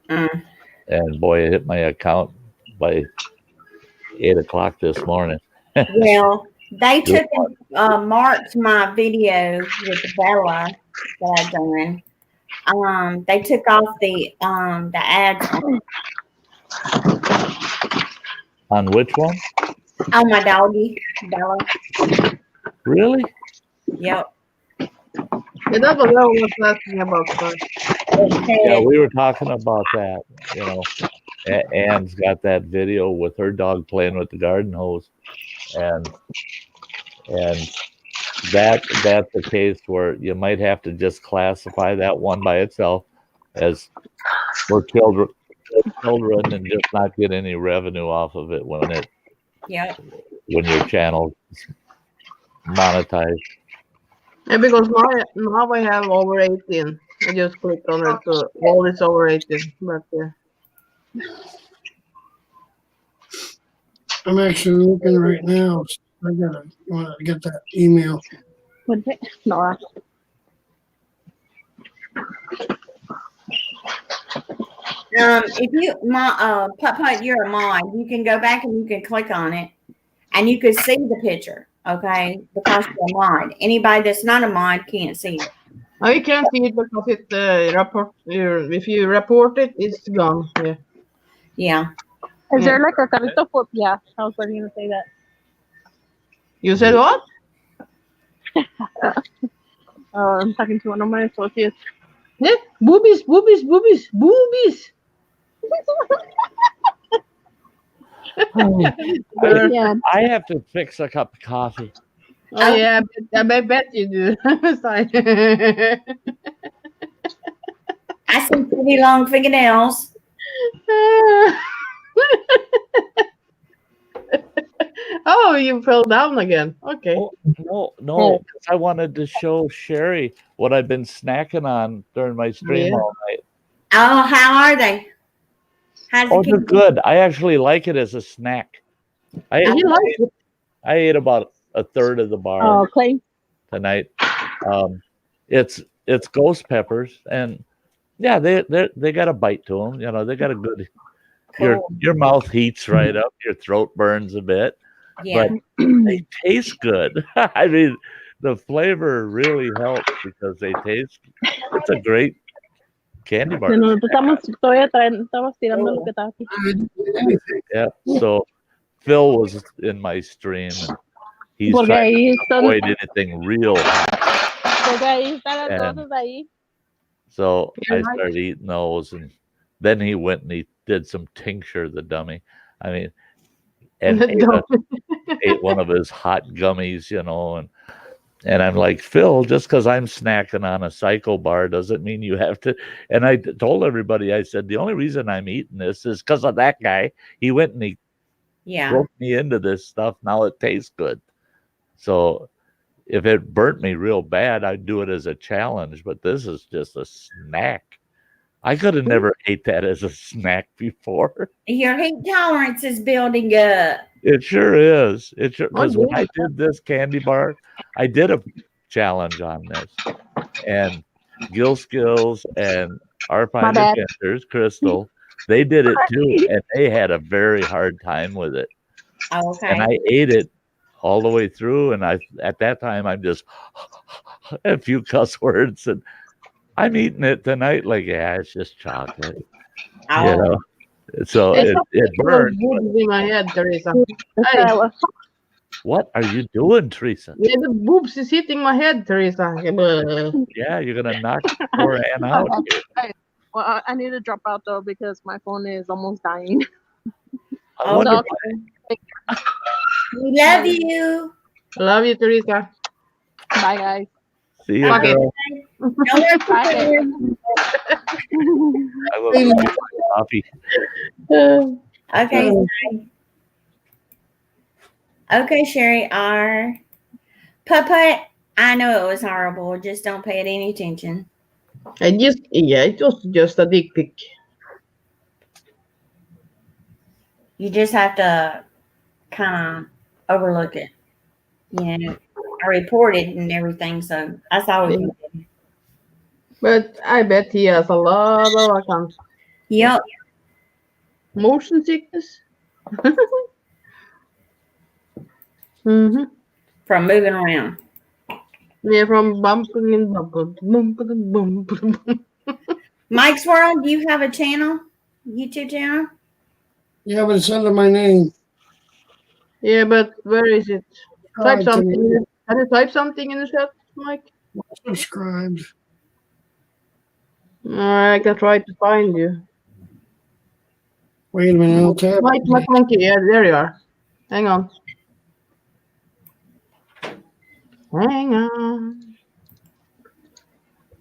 Mm. And boy, it hit my account by 8 o'clock this morning. Well, they Good took and marked my video with Bella that I done. They took off the ads On which one? on my doggy, Bella. Really? Yep. Yeah, that was what I was asking about first. Yeah, we were talking about that. You know, Ann's got that video with her dog playing with the garden hose, and that's a case where you might have to just classify that one by itself as for children and just not get any revenue off of it when your channel is monetized. Yeah, because now I have over 18. I just clicked on it, so all is over 18. But I'm actually looking right now. I want to get that email. What is it? No. If you Putt, you're a mod. You can go back and you can click on it, and you can see the picture. Okay, because you're a mod. Anybody that's not a mod can't see it. I can't see it because it if you report it, it's gone. Yeah. Yeah. Is there like a carrito for? Yeah, I was going to say that. You said what? I'm talking to one of my associates. Yeah, boobies. Yeah. I have to fix a cup of coffee. Oh yeah, I bet you do. Sorry. I see pretty long fingernails. Oh, you fell down again. Okay. Oh, no, 'cause I wanted to show Sherry what I've been snacking on during my stream all night. Oh, how are they? How's Oh, the they're kids? good. I actually like it as a snack. I ate about a third of the bar Oh, Clay. tonight. It's ghost peppers, and yeah, they got a bite to them. You know, they got a good. Your mouth heats right up. Your throat burns a bit, Yeah. but they taste good. I mean, the flavor really helps because they taste. It's a great candy bar. Nosotros estamos tirando lo que está aquí. Yeah. So Phil was in my stream, and he's Porque trying ahí to avoid anything real hot. Porque ahí están And- todos ahí. So You're I right. started eating those, and then he went and he did some tincture, the dummy. I mean, and ate one of his hot gummies, you know, and I'm like, Phil, just because I'm snacking on a Psycho bar doesn't mean you have to. And I told everybody, I said, the only reason I'm eating this is because of that guy. He went and he Yeah. broke me into this stuff. Now it tastes good. So if it burnt me real bad, I'd do it as a challenge, but this is just a snack. I could have never ate that as a snack before. Your heat tolerance is building up. It sure is. It sure, because when yeah. I did this candy bar, I did a challenge on this, and Gil Skills and our My Finder bad. Pictures, Crystal, they did it too, and they had a very hard time with it. Okay. And I ate it all the way through, and at that time I'm just a few cuss words, and I'm eating it tonight like, yeah, it's just chocolate, Oh. you know. So It's it burned. boobs in my head, Teresa. Hey, Esa- What are you doing, Teresa? yeah, the boobs is hitting my head, Teresa. Yeah, you're gonna knock poor Ann out. Well, I need to drop out though because my phone is almost dying. I wonder So, We love you. Love you, Teresa. bye guys. see you, Okay. girl. Don't work too Bye. hard. I will drink my coffee. Okay. bye. Okay, Sherry R. Putt, I know it was horrible. Just don't pay it any attention. It was just a dick pic. You just have to kind of overlook it. You know, I reported and everything, so that's all we can do. But I bet he has a lot of accounts. Yep. Motion sickness. Mm-hmm. from moving around. Yeah, from bumping and bumping, bumping and bumping. Mike's World, do you have a channel? YouTube channel? Yeah, but it's under my name. Yeah, but where is it? Type Subscribe to something. me. Can you type something in the chat, Mike? Subscribed. I can try to find you. Wait a minute, I'll tap. Mike McConkey. Yeah, there you are. Hang on. Hang on.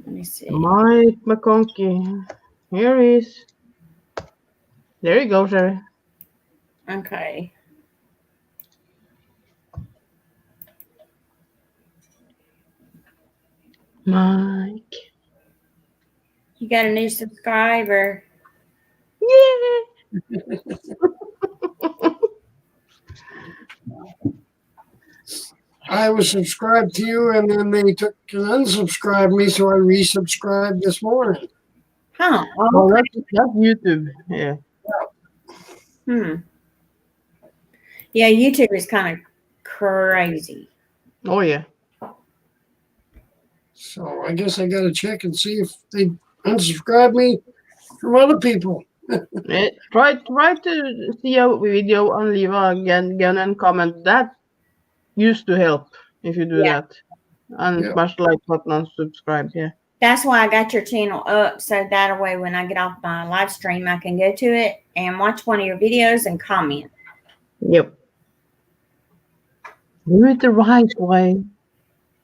Let me see. Mike McConkey. Here he is. There you go, Sherry. Okay. Mike. You got a new subscriber. Yeah. I was subscribed to you, and then they took and unsubscribed me, so I resubscribed this morning. Huh. Oh, that's YouTube. Yeah. Yeah, YouTube is kind of crazy. Oh, yeah. So I guess I got to check and see if they unsubscribe me from other people. Yeah, try to see a video and leave again and comment. That used to help if you do that. And Yeah. smash the like button and subscribe. Yeah. That's why I got your channel up, so that way when I get off my live stream, I can go to it and watch one of your videos and comment. Yep. Do it the right way.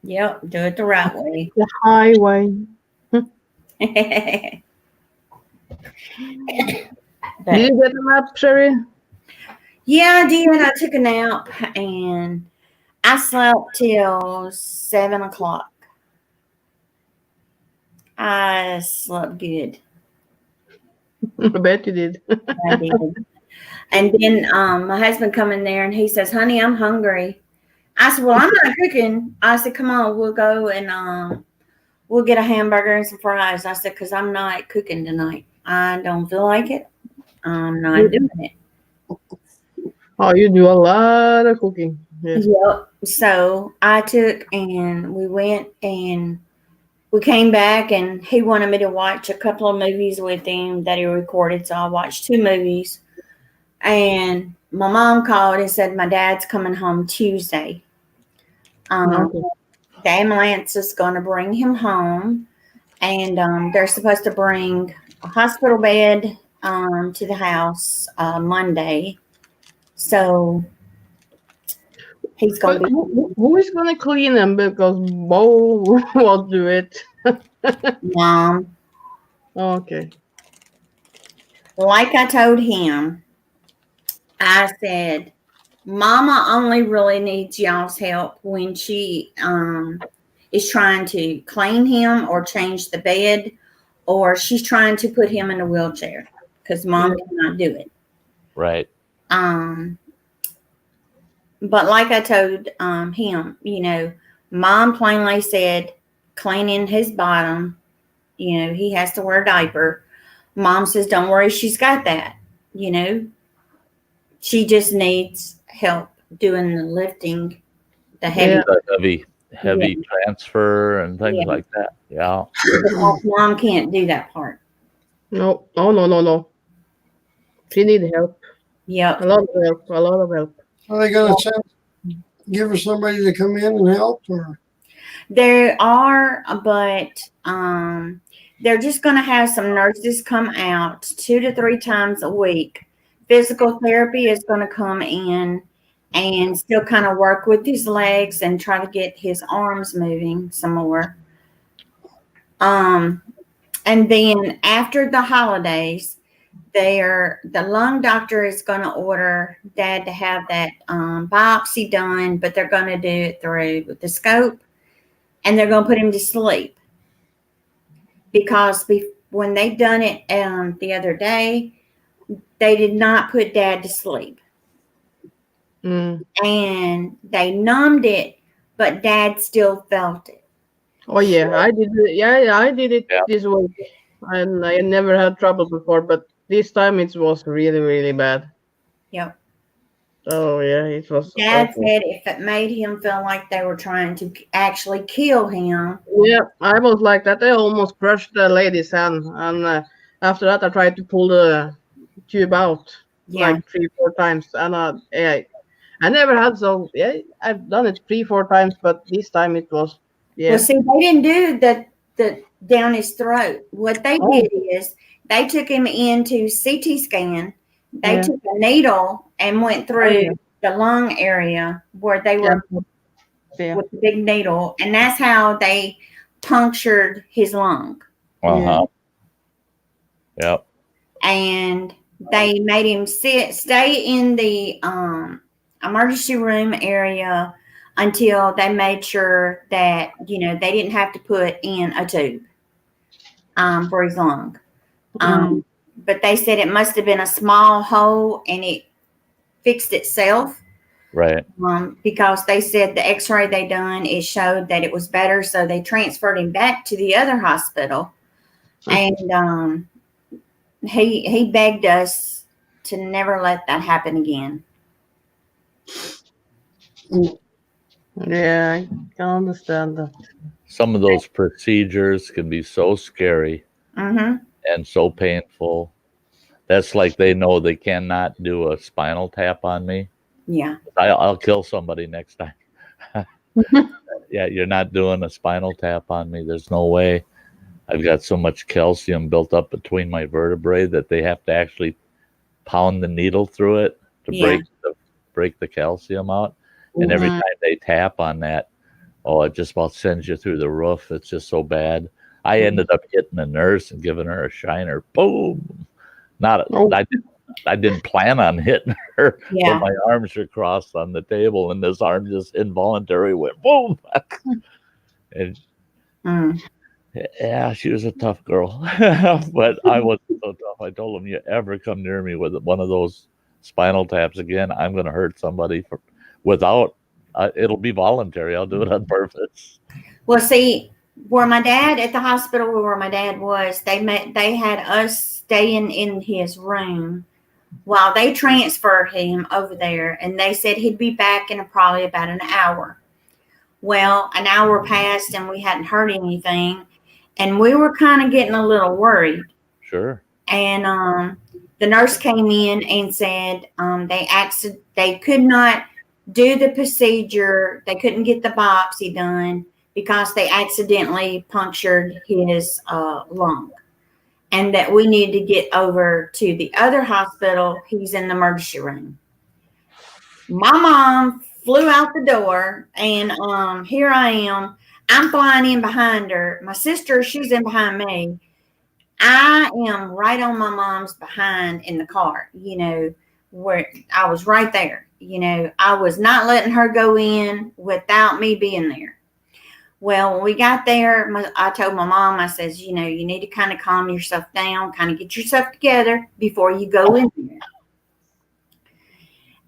Yep, do it the right way. The highway. But- Did you get a nap, Sherry? yeah, I did. I took a nap and I slept till 7 o'clock. I slept good. I bet you did. I did. And then my husband come in there and he says, "Honey, I'm hungry." I said, "Well, I'm not cooking." I said, "Come on, we'll go and we'll get a hamburger and some fries." I said, "Because I'm not cooking tonight. I don't feel like it. I'm not doing it." Oh, you do a lot of cooking. Yeah. Yep. So I took and we went and we came back and he wanted me to watch a couple of movies with him that he recorded. So I watched 2 movies. And my mom called and said my dad's coming home Tuesday. Okay. The ambulance is going to bring him home. And they're supposed to bring a hospital bed to the house Monday. So he's going But to be who is going to clean them? Because Bo will do it. mom. Okay. Like I told him, I said, Mama only really needs y'all's help when she is trying to clean him or change the bed, or she's trying to put him in a wheelchair because Mom cannot do it. Right. But like I told him, Mom plainly said, cleaning his bottom, he has to wear a diaper. Mom says, don't worry, she's got that, She just needs help doing the lifting, the heavy. Yeah. The heavy transfer and things Yeah. like that. Yeah. Mom can't do that part. No. Oh, no. She needs help. Yep. A lot of help. Are they going to give her somebody to come in and help? Or There are, but they're just going to have some nurses come out 2 to 3 times a week. Physical therapy is going to come in and still kind of work with his legs and try to get his arms moving some more. And then after the holidays, the lung doctor is going to order Dad to have that biopsy done, but they're going to do it through the scope, and they're going to put him to sleep. Because when they done it the other day, they did not put Dad to sleep. And they numbed it, but Dad still felt it. Oh yeah, I did it. Yeah, I did it this week, and I never had trouble before, but this time it was really, really bad. Yep. Oh yeah, it was. Dad awful. said if it made him feel like they were trying to actually kill him. Yeah, I was like that. I almost crushed the lady's hand, and after that, I tried to pull the tube out Yeah. like 3-4 times, and yeah, I never had so. Yeah, I've done it 3-4 times, but this time it was. Yeah. Well, see, they didn't do the down his throat. What they Oh. did is they took him into CT scan. They Yeah. took a needle and went through Oh, yeah. the lung area where they were Yeah. with the big needle, and that's how they punctured his lung. Uh-huh. Yep. And they made him stay in the emergency room area until they made sure that they didn't have to put in a tube for his lung. But they said it must have been a small hole and it fixed itself. Right. Because they said the x-ray they done, it showed that it was better, so they transferred him back to the other hospital. And he begged us to never let that happen again. Yeah, I can understand that. Some of those procedures can be so scary Mm-hmm. and so painful. That's like they know they cannot do a spinal tap on me. Yeah. I'll kill somebody next time. Yeah, you're not doing a spinal tap on me. There's no way. I've got so much calcium built up between my vertebrae that they have to actually pound the needle through it to Yeah. break the calcium out. And every time they tap on that, it just about sends you through the roof. It's just so bad. I ended up hitting a nurse and giving her a shiner. Boom! I didn't plan on hitting her, Yeah. but my arms were crossed on the table, and this arm just involuntarily went boom. And yeah, she was a tough girl, but I wasn't so tough. I told him, "You ever come near me with one of those spinal taps again, I'm going to hurt somebody without. It'll be voluntary. I'll do it on purpose." Well, see, where my dad at the hospital where my dad was, they had us staying in his room while they transferred him over there, and they said he'd be back in probably about an hour. Well, an hour passed and we hadn't heard anything, and we were kind of getting a little worried. Sure. And the nurse came in and said they could not do the procedure. They couldn't get the biopsy done because they accidentally punctured his lung, and that we needed to get over to the other hospital. He's in the emergency room. My mom flew out the door, and here I am. I'm flying in behind her. My sister, she's in behind me. I am right on my mom's behind in the car, where I was right there. I was not letting her go in without me being there. Well, when we got there, I told my mom, I says, you need to kind of calm yourself down, kind of get yourself together before you go in there.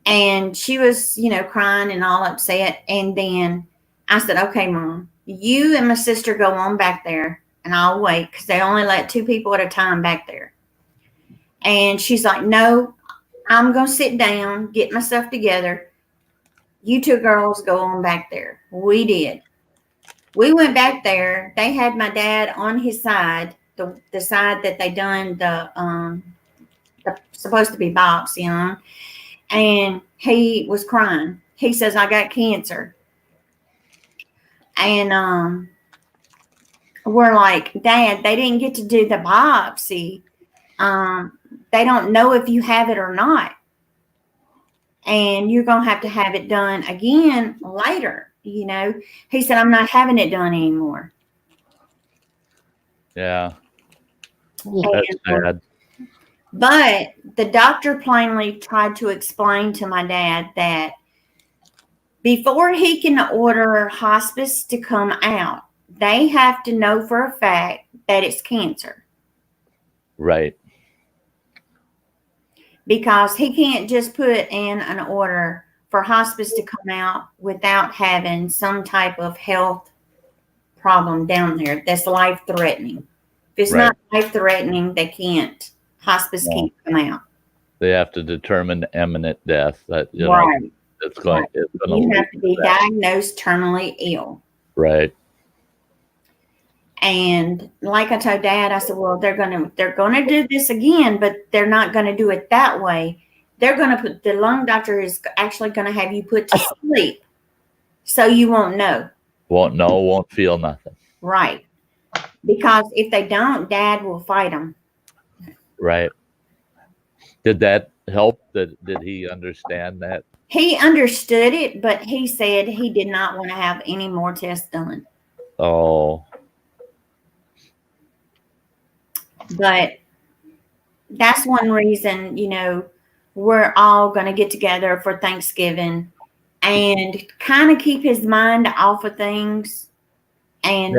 And she was, crying and all upset. And then I said, okay, Mom, you and my sister go on back there and I'll wait, because they only let 2 people at a time back there. And she's like, no, I'm going to sit down, get myself together. You 2 girls go on back there. We did. We went back there. They had my dad on his side, the side that they done the supposed to be biopsy on, and he was crying. He says, I got cancer. And we're like, Dad, they didn't get to do the biopsy. They don't know if you have it or not. And you're going to have it done again later. He said, I'm not having it done anymore. Yeah. That's sad. But the doctor plainly tried to explain to my dad that before he can order hospice to come out, they have to know for a fact that it's cancer. Right. Because he can't just put in an order for hospice to come out without having some type of health problem down there that's life-threatening. If it's not life-threatening, hospice can't come out. they have to determine imminent death. That you know, Right. it's going. It's going You to have to be diagnosed terminally ill. right. And like I told Dad, I said, well, they're gonna do this again, but they're not gonna do it that way. They're gonna put the lung doctor is actually gonna have you put to sleep, so you won't know. Won't know. Won't feel nothing. Right. Because if they don't, Dad will fight them. Right. Did that help? Did he understand that? He understood it, but he said he did not want to have any more tests done. Oh, But that's one reason, we're all going to get together for Thanksgiving and kind of keep his mind off of things and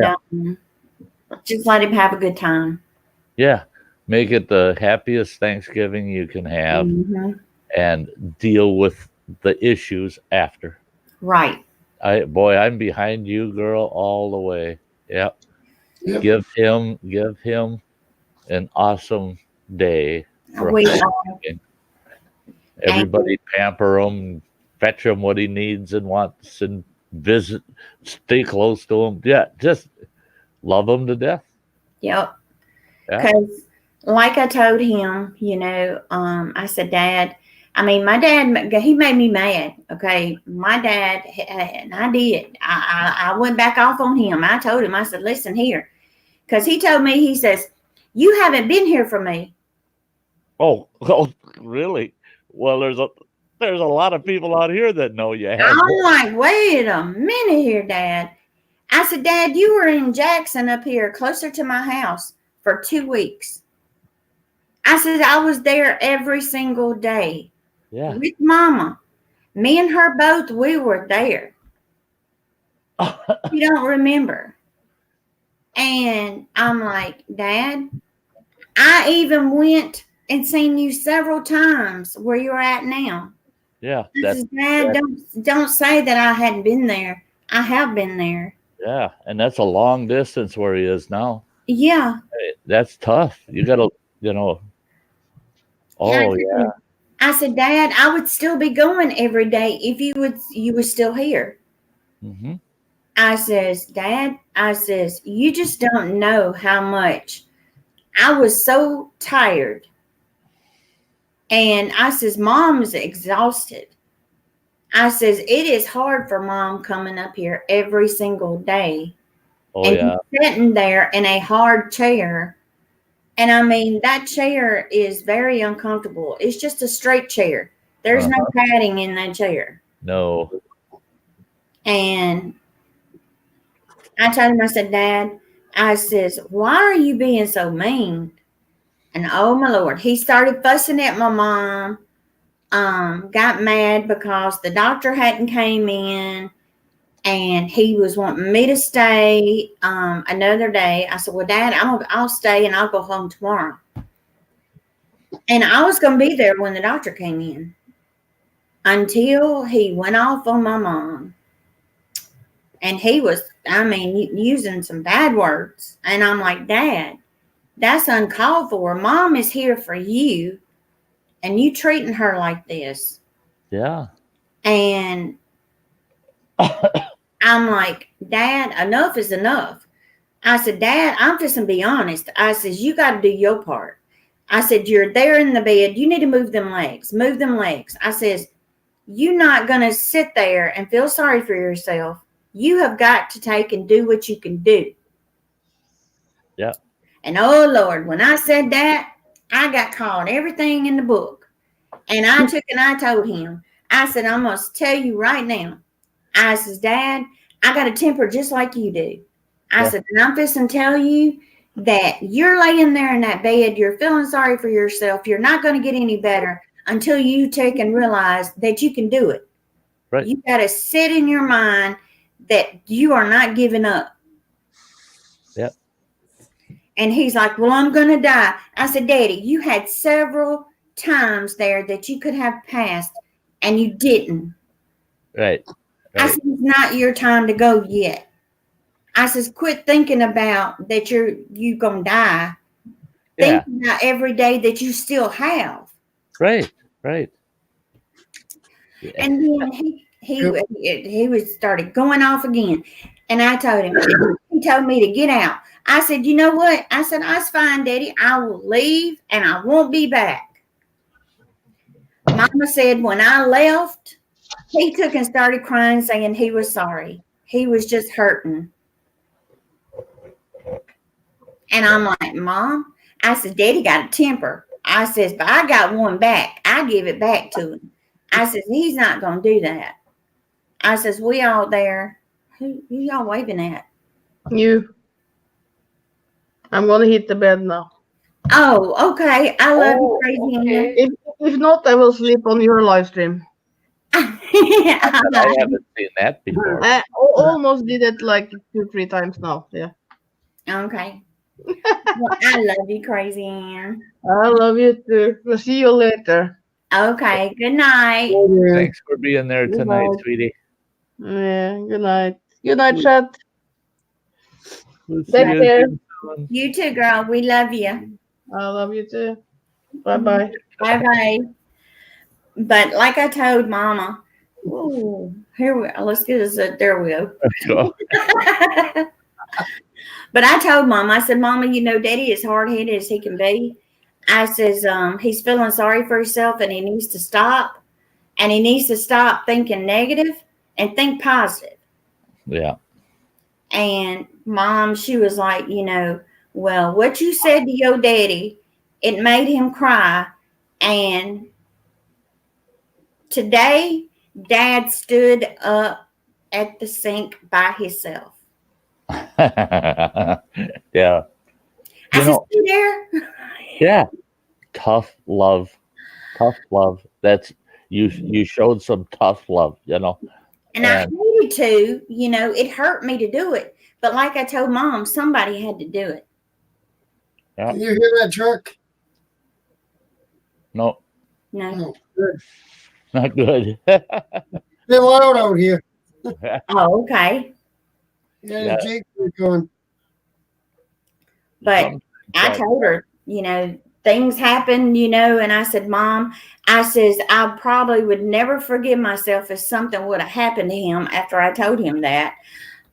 just let him have a good time. yeah. Make it the happiest Thanksgiving you can have, Mhm. and deal with the issues after. Right. I'm behind you, girl, all the way. Yep. Yep. Give him an awesome day. for We Thanksgiving. Everybody pamper him, fetch him what he needs and wants, and visit, stay close to him. Yeah, just love him to death. Yep. Yeah. Because, like I told him, I said, Dad, my dad, he made me mad. Okay. My dad, and I did. I went back off on him. I told him, I said, listen here. Because he told me, he says, you haven't been here for me. Oh, really? Well, there's a lot of people out here that know you have. I'm like, wait a minute here, Dad. I said, Dad, you were in Jackson up here closer to my house for 2 weeks. I said, I was there every single day Yeah. with Mama. Me and her both, we were there. You don't remember. And I'm like, Dad, I even went and seen you several times where you're at now. Yeah. I said, Dad, don't say that I hadn't been there. I have been there. Yeah, and that's a long distance where he is now. Yeah. That's tough. You gotta, Oh yeah. I said, Dad, I would still be going every day if you were still here. Mm-hmm. I says, Dad, you just don't know how much I was so tired. And I says, Mom's exhausted. I says, it is hard for Mom coming up here every single day. Oh and yeah. he's sitting there in a hard chair. And that chair is very uncomfortable. It's just a straight chair. There's no padding in that chair. No. And I told him, I said, Dad, I says, why are you being so mean? And oh my Lord, he started fussing at my mom. Got mad because the doctor hadn't came in. And he was wanting me to stay another day. I said, well, Dad, I'll stay and I'll go home tomorrow. And I was going to be there when the doctor came in until he went off on my mom. And he was, using some bad words. And I'm like, Dad, that's uncalled for. Mom is here for you. And you treating her like this. Yeah. And I'm like, Dad, enough is enough. I said, Dad, I'm just going to be honest. I says, you got to do your part. I said, you're there in the bed. You need to move them legs. Move them legs. I says, you're not going to sit there and feel sorry for yourself. You have got to take and do what you can do. Yeah. And oh, Lord, when I said that, I got called everything in the book. And I told him, I said, I must tell you right now. I says, Dad, I got a temper just like you do. I said, and I'm fixing to tell you that you're laying there in that bed. You're feeling sorry for yourself. You're not going to get any better until you take and realize that you can do it. Right. You got to sit in your mind that you are not giving up. Yep. And he's like, well, I'm going to die. I said, Daddy, you had several times there that you could have passed and you didn't. Right. I said, it's not your time to go yet. I says, quit thinking about that you're going to die. Yeah. Think about every day that you still have. Right. Right. And then he was started going off again. And I told him, he told me to get out. I said, you know what? I said, that's fine, Daddy. I will leave and I won't be back. Mama said when I left, he took and started crying, saying he was sorry. He was just hurting. And I'm like, Mom, I said, Daddy got a temper. I says, but I got one back. I give it back to him. I says, he's not going to do that. I says, we all there. Who y'all waving at? You. I'm gonna hit the bed now. Oh, okay. I love you, Crazy Okay. If not, I will sleep on your live stream. Ann. I haven't seen that before. I almost did it like 2-3 times now. Yeah. Okay. Well, I love you, Crazy Ann. I love you too. We'll see you later. Okay. Good night. Thanks for being there Good tonight, night. sweetie. Yeah. Good night. Good night, chat. We'll see Take you care. soon. You too, girl. We love you. I love you too. Bye bye. Bye bye. But like I told Mama, ooh, let's get us there we go. But I told Mama, I said, Mama, you know, Daddy is hard headed as he can be. I says, he's feeling sorry for himself and he needs to stop. And he needs to stop thinking negative and think positive. Yeah. And Mom, she was like, you know, well, what you said to your daddy, it made him cry. And today, Dad stood up at the sink by himself. Yeah. I said, "See there?" Yeah. Tough love. That's you showed some tough love, you know. And I hated to, you know, it hurt me to do it. But like I told Mom, somebody had to do it. Yeah. Can you hear that truck? No, No. Oh, good. not good. They're loud out here. Oh, okay. Yeah, Jake was going. But I told her, you know, things happen, you know, and I said, Mom, I says, I probably would never forgive myself if something would have happened to him after I told him that.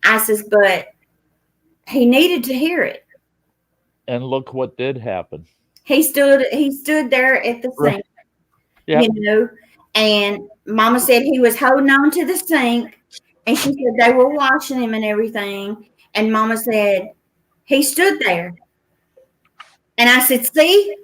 I says, but he needed to hear it. And look what did happen. He stood there at the Right. sink, Yep. you know, and Mama said he was holding on to the sink, and she said they were washing him and everything. And Mama said he stood there. And I said, see?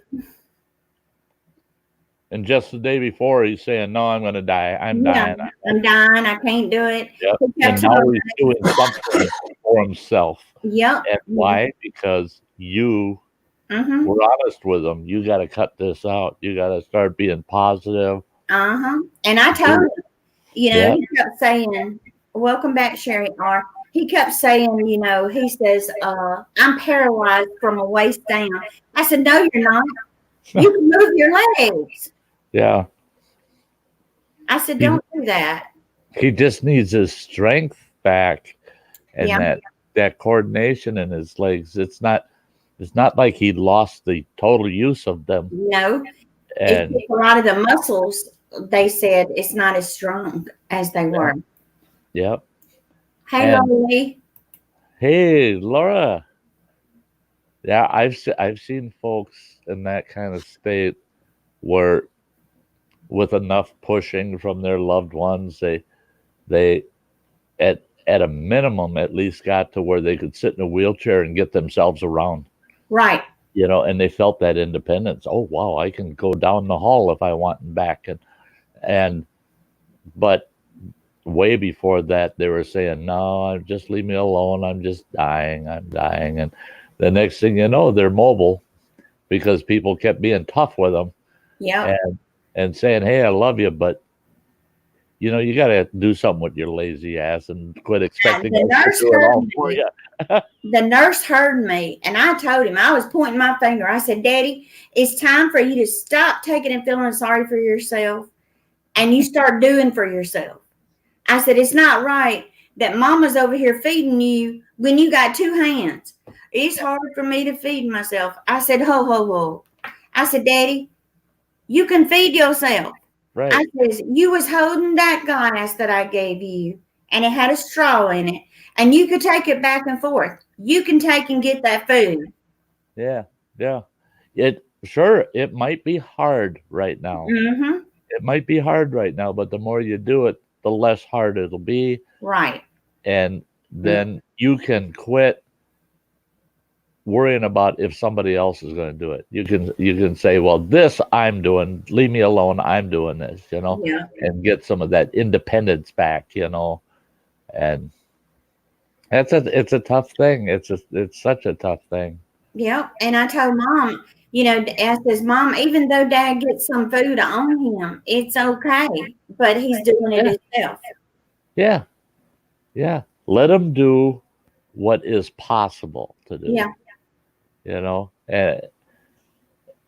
And just the day before, he's saying, "No, I'm going to die. I'm dying." I'm dying. I can't do it. Yep. He kept And now telling he's doing something for himself. Yep. And why? Because you Mm-hmm. were honest with him. You got to cut this out. You got to start being positive. Uh-huh. And I told him, you know, Yeah. he kept saying, welcome back, Sherry R. He kept saying, you know, he says, I'm paralyzed from the waist down. I said, no, you're not. You can move your legs. Yeah. I said, don't do that. He just needs his strength back and Yeah. that coordination in his legs. It's not like he lost the total use of them. No. And It's a lot of the muscles, they said, it's not as strong as they were. yep. Hey, And- Lily. Hey, Laura. Yeah, I've seen folks in that kind of state where, with enough pushing from their loved ones, they at a minimum at least got to where they could sit in a wheelchair and get themselves around. Right. You know, and they felt that independence. Oh wow, I can go down the hall if I want and back, but way before that they were saying, no, just leave me alone. I'm just dying. I'm dying. And the next thing you know, they're mobile because people kept being tough with them Yeah. and saying, hey, I love you, but you know, you got to do something with your lazy ass and quit expecting the us nurse to do it all heard for me. you. The nurse heard me, and I told him, I was pointing my finger. I said, Daddy, it's time for you to stop taking and feeling sorry for yourself, and you start doing for yourself. I said, it's not right that Mama's over here feeding you when you got 2 hands. It's hard for me to feed myself. I said, ho, ho, ho. I said, Daddy, You can feed yourself. Right. I says, you was holding that glass that I gave you, and it had a straw in it, and you could take it back and forth. You can take and get that food. Yeah. It might be hard right now. Mm-hmm. It might be hard right now, but the more you do it, the less hard it'll be. Right. And then you can quit worrying about if somebody else is going to do it. You can say, well, this I'm doing, leave me alone, I'm doing this, Yeah. and get some of that independence back, and it's a tough thing. It's such a tough thing. Yep. And I told Mom, I says, Mom, even though Dad gets some food on him, it's okay, but he's doing it himself. Yeah. Let him do what is possible to do. Yeah.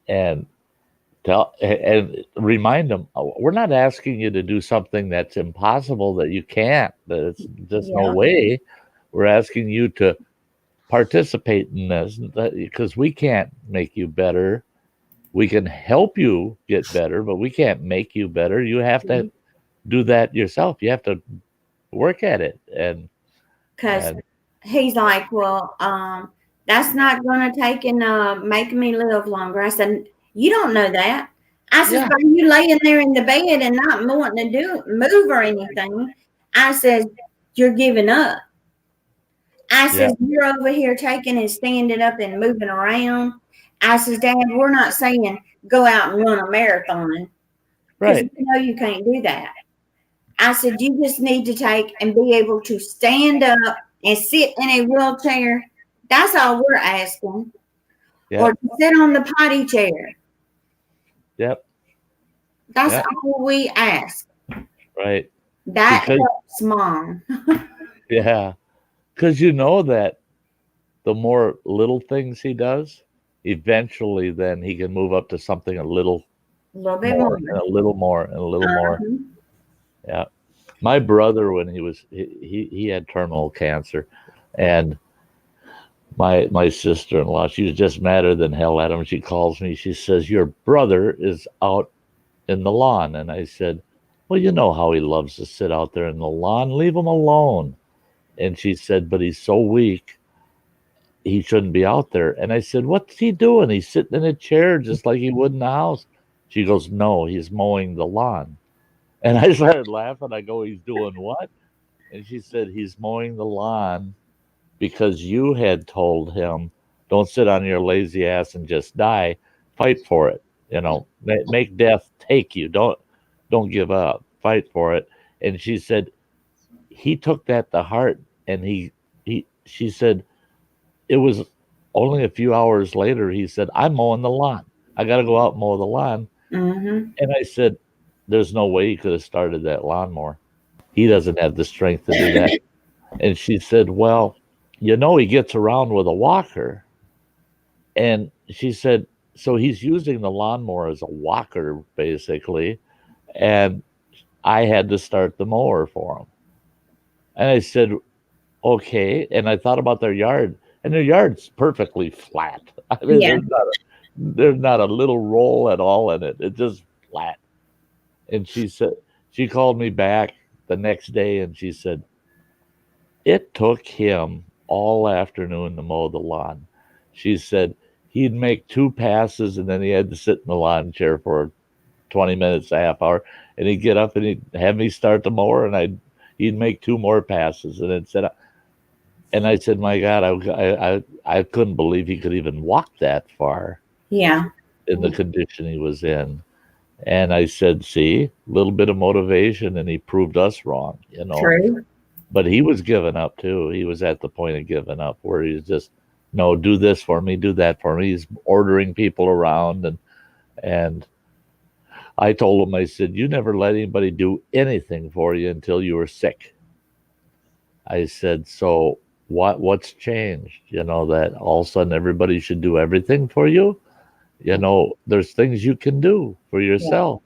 And tell and remind them, we're not asking you to do something that's impossible, that you can't, that it's just no way. We're asking you to participate in this, because we can't make you better. We can help you get better, but we can't make you better. You have to do that yourself. You have to work at it. And because he's like, well, that's not going to take and make me live longer. I said, you don't know that. I said, by you laying there in the bed and not wanting to move or anything, I said, you're giving up. I said, you're over here taking and standing up and moving around. I said, Dad, we're not saying go out and run a marathon. Right. You can't do that. I said, you just need to take and be able to stand up and sit in a wheelchair. That's all we're asking. Yep. Or to sit on the potty chair. Yep. That's all we ask. Right. That helps Mom. Yeah. Because that the more little things he does, eventually then he can move up to something a little bit more, and a little more, and a little more. Yeah. My brother, when he had terminal cancer, and my sister-in-law, she was just madder than hell at him. She calls me. She says, your brother is out in the lawn. And I said, well, you know how he loves to sit out there in the lawn. Leave him alone. And she said, but he's so weak, he shouldn't be out there. And I said, what's he doing? He's sitting in a chair just like he would in the house. She goes, no, he's mowing the lawn. And I started laughing. I go, he's doing what? And she said, he's mowing the lawn because you had told him, don't sit on your lazy ass and just die. Fight for it. Make death take you. Don't give up. Fight for it. And she said, he took that to heart. And she said, it was only a few hours later, he said, I'm mowing the lawn. I got to go out and mow the lawn. Mm-hmm. And I said, there's no way he could have started that lawnmower. He doesn't have the strength to do that. And she said, well, he gets around with a walker. And she said, so he's using the lawnmower as a walker, basically. And I had to start the mower for him. And I said, okay. And I thought about their yard, and their yard's perfectly flat. I mean, there's not a little roll at all in it. It's just flat. And she said, she called me back the next day, and she said, it took him all afternoon to mow the lawn. She said he'd make 2 passes, and then he had to sit in the lawn chair for 20 minutes, a half hour, and he'd get up and he'd have me start the mower, and he'd make 2 more passes, and I said, my God, I couldn't believe he could even walk that far. Yeah. In the condition he was in. And I said, see, a little bit of motivation, and he proved us wrong, True. But he was giving up too. He was at the point of giving up, where he's just, no, do this for me, do that for me. He's ordering people around, and I told him, I said, you never let anybody do anything for you until you were sick. I said, so what's changed? That all of a sudden everybody should do everything for you. There's things you can do for yourself.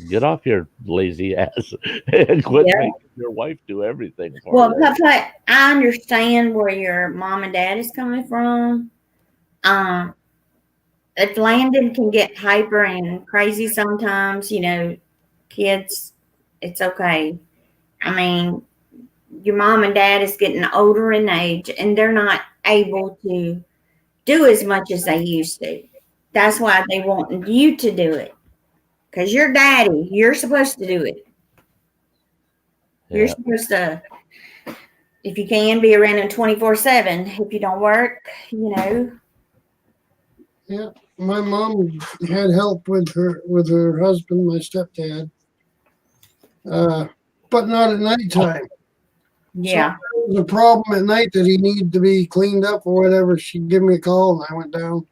Get off your lazy ass and quit making your wife do everything for you. Well, Papa, I understand where your mom and dad is coming from. if Landon can get hyper and crazy sometimes, kids, it's okay. I mean, your mom and dad is getting older in age and they're not able to do as much as they used to. That's why they want you to do it. Because you're daddy. You're supposed to do it. You're Yeah. supposed to, if you can, be around them 24/7. If you don't work, Yeah, my mom had help with her husband, my stepdad, but not at nighttime. yeah. So if there was a problem at night that he needed to be cleaned up or whatever, she'd give me a call and I went down.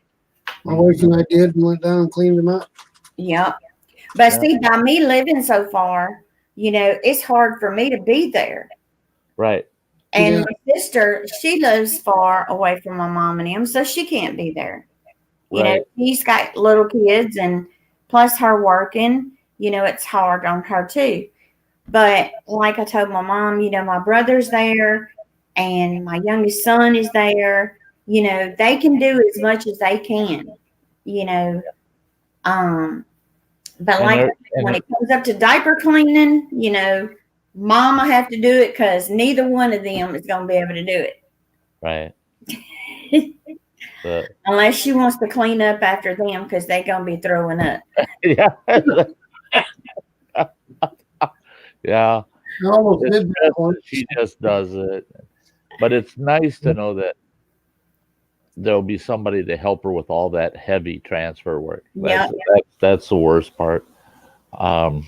My wife and I did and went down and cleaned him up. Yep. But Yeah. see, by me living so far, it's hard for me to be there. Right. And Yeah. my sister, she lives far away from my mom and him, so she can't be there. Right. She's got little kids, and plus her working, it's hard on her too. But like I told my mom, my brother's there and my youngest son is there. They can do as much as they can, but And like they're- when it comes up to diaper cleaning, mama have to do it because neither one of them is going to be able to do it. Right. But Unless she wants to clean up after them because they're going to be throwing up. yeah. Yeah. I almost did that once. She just does it. But it's nice to know that there'll be somebody to help her with all that heavy transfer work. That's the worst part. Because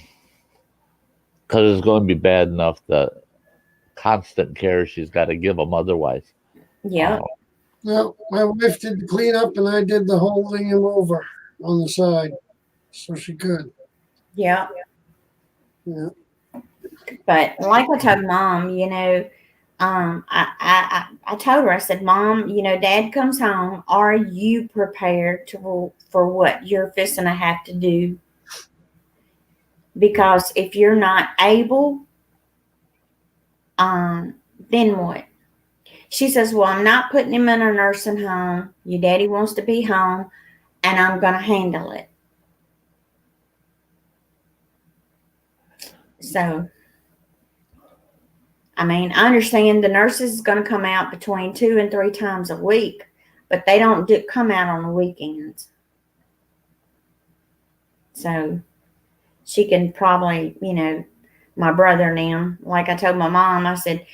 it's going to be bad enough the constant care she's got to give them otherwise. Yeah. No, my wife did the cleanup and I did the holding him over on the side, so she could. Yeah. Yeah. But like I told mom, I told her, I said, Mom, Dad comes home. Are you prepared for what you're fixing to have to do? Because if you're not able, then what? She says, well, I'm not putting him in a nursing home. Your daddy wants to be home, and I'm going to handle it. So, I mean, I understand the nurses is going to come out between 2 and 3 times a week, but they don't come out on the weekends. So, she can probably, my brother and them, like I told my mom, I said,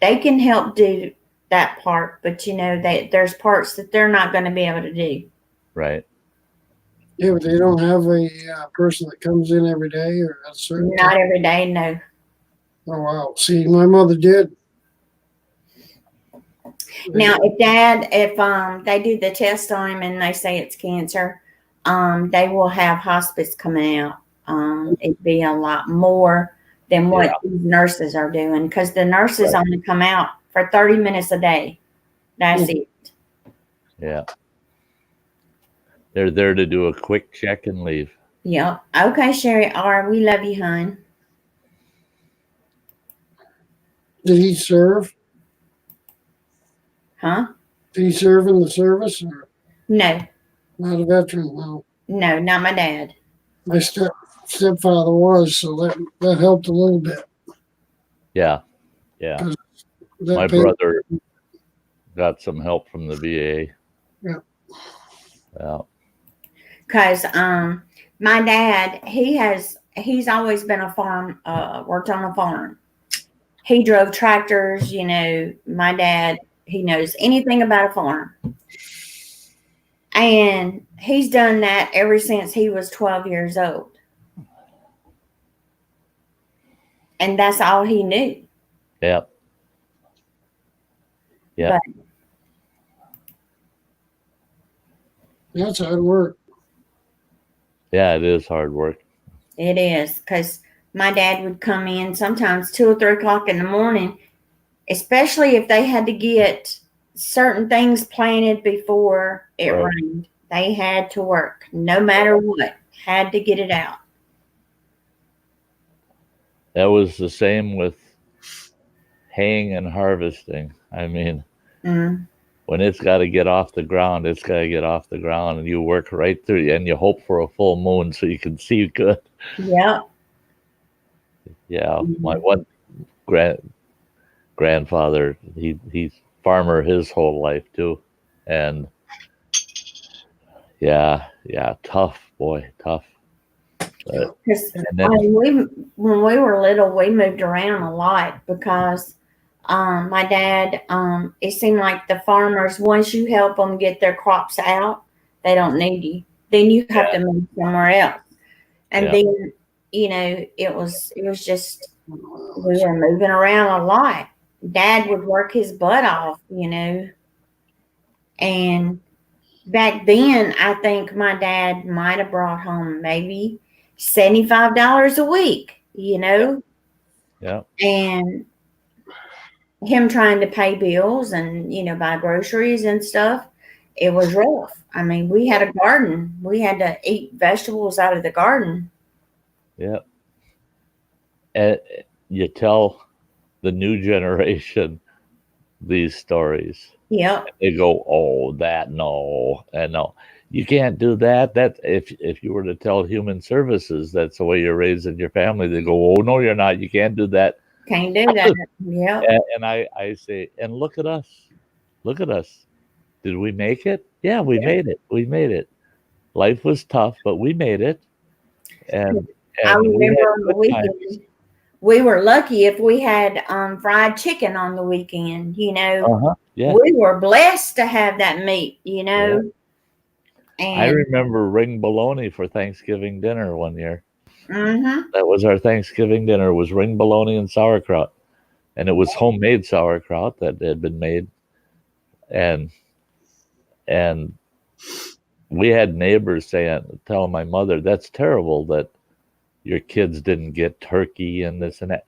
they can help do that part, but there's parts that they're not going to be able to do. Right. Yeah, but they don't have a person that comes in every day or a certain Not time. every day, no. Oh, wow. See, my mother did. Now, if they do the test on him and they say it's cancer, they will have hospice coming out. It'd be a lot more than what these nurses are doing because the nurses only come out for 30 minutes a day. That's it. Yeah. They're there to do a quick check and leave. Yep. Okay, Sherry R. We love you, hon. Did he serve? Huh? Did he serve in the service or No, not a veteran? No. no, not my dad. My stepfather was, so that helped a little bit. Yeah. Yeah. That My paid- brother got some help from the VA. Yeah. Yeah. Because my dad, he's always been worked on a farm. He drove tractors, my dad, he knows anything about a farm. And he's done that ever since he was 12 years old. And that's all he knew. Yep. Yeah. That's hard work. Yeah, it is hard work. It is, because my dad would come in sometimes 2 or 3 o'clock in the morning, especially if they had to get certain things planted before it Right. rained. They had to work, no matter what, had to get it out. That was the same with haying and harvesting. I mean, Mm. when it's got to get off the ground, it's got to get off the ground, and you work right through, and you hope for a full moon so you can see good. Yeah. Yeah, my one grandfather, he's farmer his whole life too, and yeah, tough boy, tough. Because And then when we were little, we moved around a lot because my dad, it seemed like the farmers, once you help them get their crops out, they don't need you. Then you have to move somewhere else. And then, it was just, we were moving around a lot. Dad would work his butt off, and back then, I think my dad might have brought home maybe $75 a week, Yeah. and him trying to pay bills and, buy groceries and stuff. It was rough. I mean, we had a garden. We had to eat vegetables out of the garden. Yeah. And you tell the new generation these stories. Yep. They go, "Oh, that no, and no, you can't do that." That if you were to tell human services that's the way you're raising your family, they go, "Oh no, you're not. You can't do that." Can't do that. Yep. And I say, and look at us. Look at us. Did we make it? Yeah, we made it. We made it. Life was tough, but we made it. And I we remember had on the good times. weekend, we were lucky if we had fried chicken on the weekend, Yeah. We were blessed to have that meat, I And remember ring bologna for Thanksgiving dinner one year. mhm. That was our Thanksgiving dinner, was ring bologna and sauerkraut. And it was homemade sauerkraut that had been made. And we had neighbors telling my mother, "That's terrible that your kids didn't get turkey and this and that."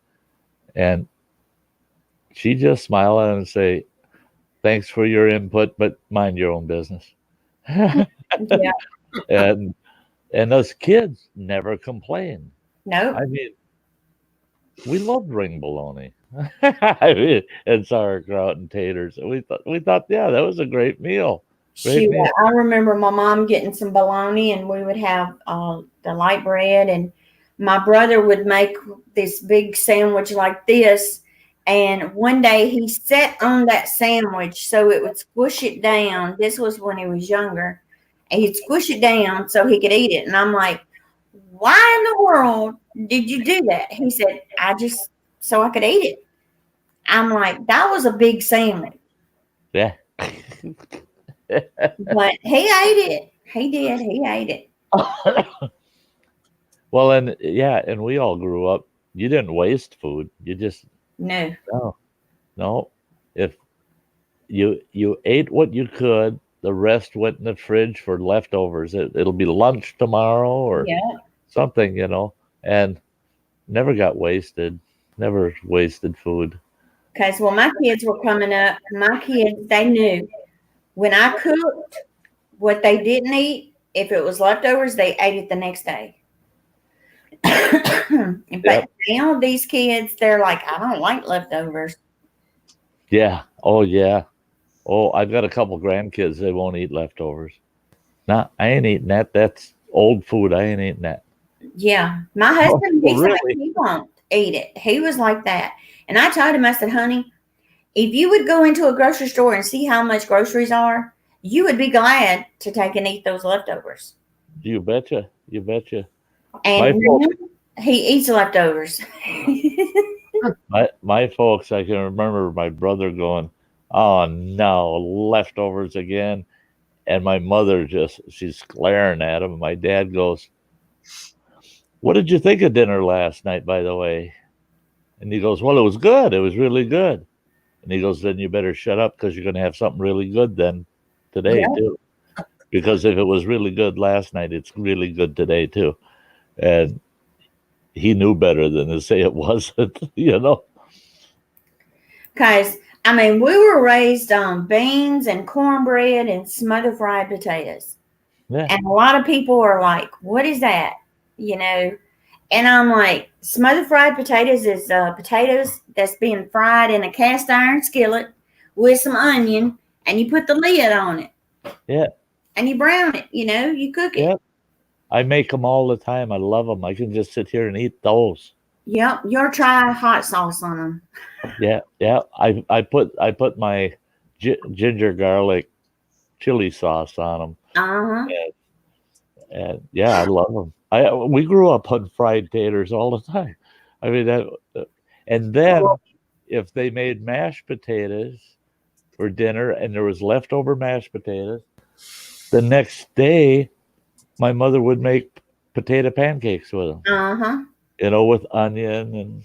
And she just smiled at him and say, "Thanks for your input, but mind your own business." Yeah. And us kids never complained. Nope. I mean, we loved ring bologna. I mean, and sauerkraut and taters. We thought, yeah, that was a great meal. Great meal. I remember my mom getting some bologna, and we would have the light bread, and my brother would make this big sandwich like this. And one day he sat on that sandwich so it would squish it down. This was when he was younger. And he'd squish it down so he could eat it. And I'm like, "Why in the world did you do that?" He said, so I could eat it. I'm like, that was a big sandwich. Yeah. But he ate it. He did. He ate it. Well, and we all grew up. You didn't waste food. You just No. no. If you ate what you could, the rest went in the fridge for leftovers. It'll be lunch tomorrow or something, and never got wasted. Never wasted food. Because when my kids were coming up, they knew when I cooked what they didn't eat, if it was leftovers, they ate it the next day. But now these kids, they're like, "I don't like leftovers." Yeah. Oh, yeah. Oh, I've got a couple grandkids. They won't eat leftovers. No, I ain't eating that. That's old food. I ain't eating that. Yeah. My husband, really? he won't eat it. He was like that. And I told him, I said, "Honey, if you would go into a grocery store and see how much groceries are, you would be glad to take and eat those leftovers." You betcha. You betcha. And he eats leftovers. My folks, I can remember my brother going, "Oh no, leftovers again." And my mother she's glaring at him. My dad goes, "What did you think of dinner last night, by the way?" And he goes, "Well, it was good. It was really good." And he goes, "Then you better shut up because you're going to have something really good then today too. Because if it was really good last night, it's really good today too." And he knew better than to say it wasn't, Because, I mean, we were raised on beans and cornbread and smothered fried potatoes. Yeah. And a lot of people are like, "What is that?" And I'm like, smothered fried potatoes is potatoes that's being fried in a cast iron skillet with some onion and you put the lid on it. Yeah. And you brown it, you cook it. Yep. I make them all the time. I love them. I can just sit here and eat those. Yep. You'll try hot sauce on them. Yeah, yeah. I put my ginger garlic chili sauce on them. Uh-huh. And yeah, I love them. We grew up on fried taters all the time. I mean that, and then if they made mashed potatoes for dinner and there was leftover mashed potatoes, the next day my mother would make potato pancakes with them. Uh-huh. With onion and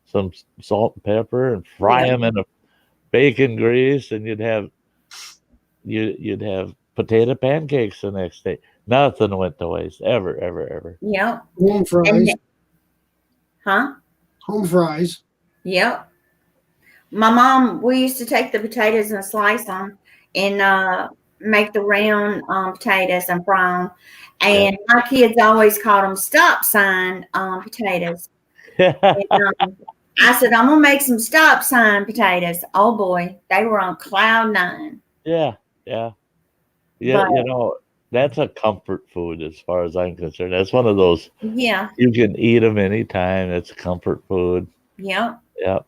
some salt and pepper, and fry them in a bacon grease, and you'd have potato pancakes the next day. Nothing went to waste ever, ever, ever. Yep. Home fries. Huh? Home fries. Yep. My mom, we used to take the potatoes and slice them and make the round potatoes and fry them. And my kids always called them stop sign potatoes. And, I said, I'm going to make some stop sign potatoes. Oh, boy. They were on cloud 9. Yeah. But, that's a comfort food as far as I'm concerned. That's one of those. Yeah. You can eat them anytime. It's a comfort food. Yep. Yep.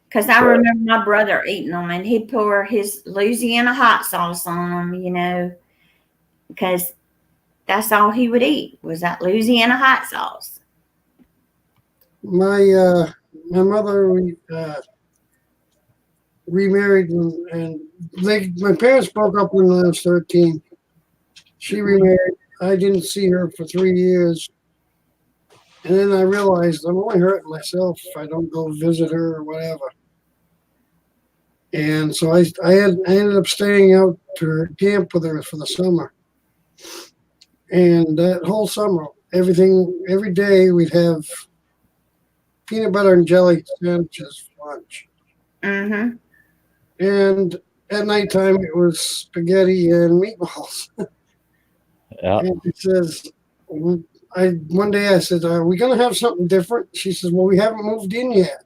Because I remember my brother eating them, and he'd pour his Louisiana hot sauce on them, because that's all he would eat was that Louisiana hot sauce. My mother remarried, and my parents broke up when I was 13. She remarried. I didn't see her for 3 years. And then I realized I'm only hurting myself if I don't go visit her or whatever. And so I ended up staying out to her camp with her for the summer. And that whole summer, every day we'd have peanut butter and jelly sandwiches for lunch. Mm-hmm. And at nighttime, it was spaghetti and meatballs. Yeah. And it says, one day I said, are we going to have something different? She says, well, we haven't moved in yet.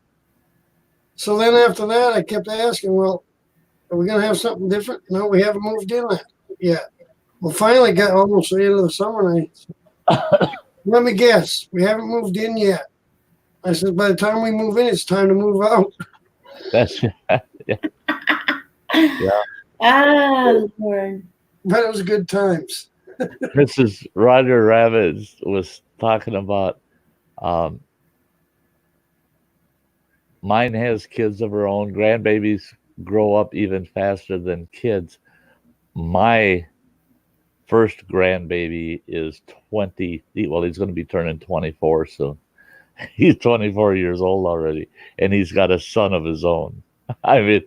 So then after that, I kept asking, well, are we going to have something different? No, we haven't moved in yet. Well, finally got almost the end of the summer, and let me guess, we haven't moved in yet. I said, by the time we move in, it's time to move out. That's yeah. Oh, Lord. But it was good times. Mrs. Roger Rabbit was talking about mine has kids of her own. Grandbabies grow up even faster than kids. My first grandbaby is 20. Well, he's going to be turning 24 soon. He's 24 years old already, and he's got a son of his own. I mean,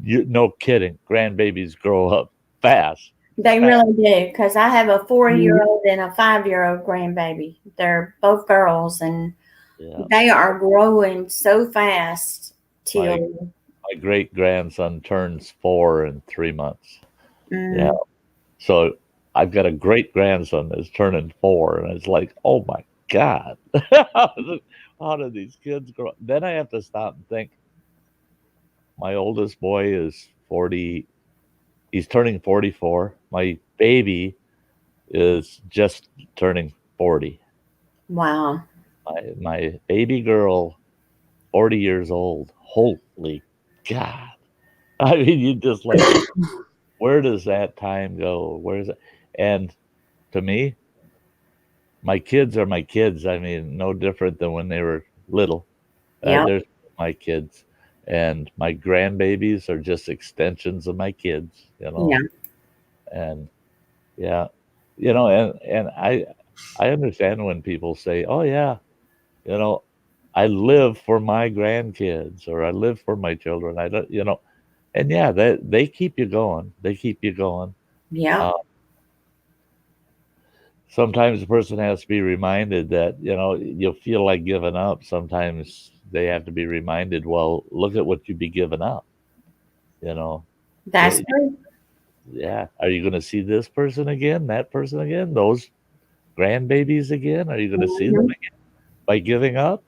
no kidding. Grandbabies grow up fast. They really do, because I have a 4-year-old and a 5-year-old grandbaby. They're both girls, and they are growing so fast. Till my great grandson turns 4 in 3 months. Yeah, so I've got a great grandson that's turning 4, and it's like, oh my God, how do these kids grow? Then I have to stop and think. My oldest boy is 40. He's turning 44. My baby is just turning 40. Wow. My baby girl, 40 years old. Holy God. I mean, you just like, where does that time go? Where is it? And to me, my kids are my kids. I mean, no different than when they were little. They're my kids. And my grandbabies are just extensions of my kids, Yeah. And and I understand when people say, oh yeah, I live for my grandkids, or I live for my children. I don't, and yeah, they keep you going. They keep you going. Yeah. Sometimes a person has to be reminded that, you feel like giving up. Sometimes they have to be reminded, well, look at what you'd be giving up. That's true. Yeah. Are you going to see this person again, that person again, those grandbabies again? Are you going to see them again by giving up?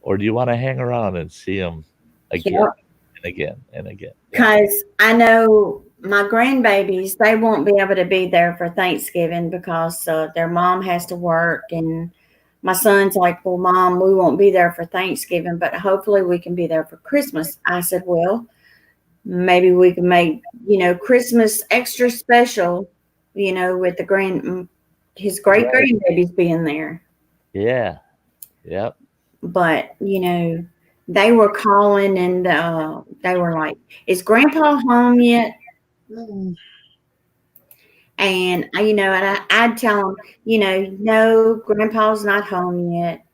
Or do you want to hang around and see them again and again and again? Because I know my grandbabies, they won't be able to be there for Thanksgiving because their mom has to work. And my son's like, well, Mom, we won't be there for Thanksgiving, but hopefully we can be there for Christmas. I said, well, maybe we can make, Christmas extra special, with his great grandbabies being there. Yeah. Yep. But, they were calling and they were like, is Grandpa home yet? And, I'd tell them, no, Grandpa's not home yet.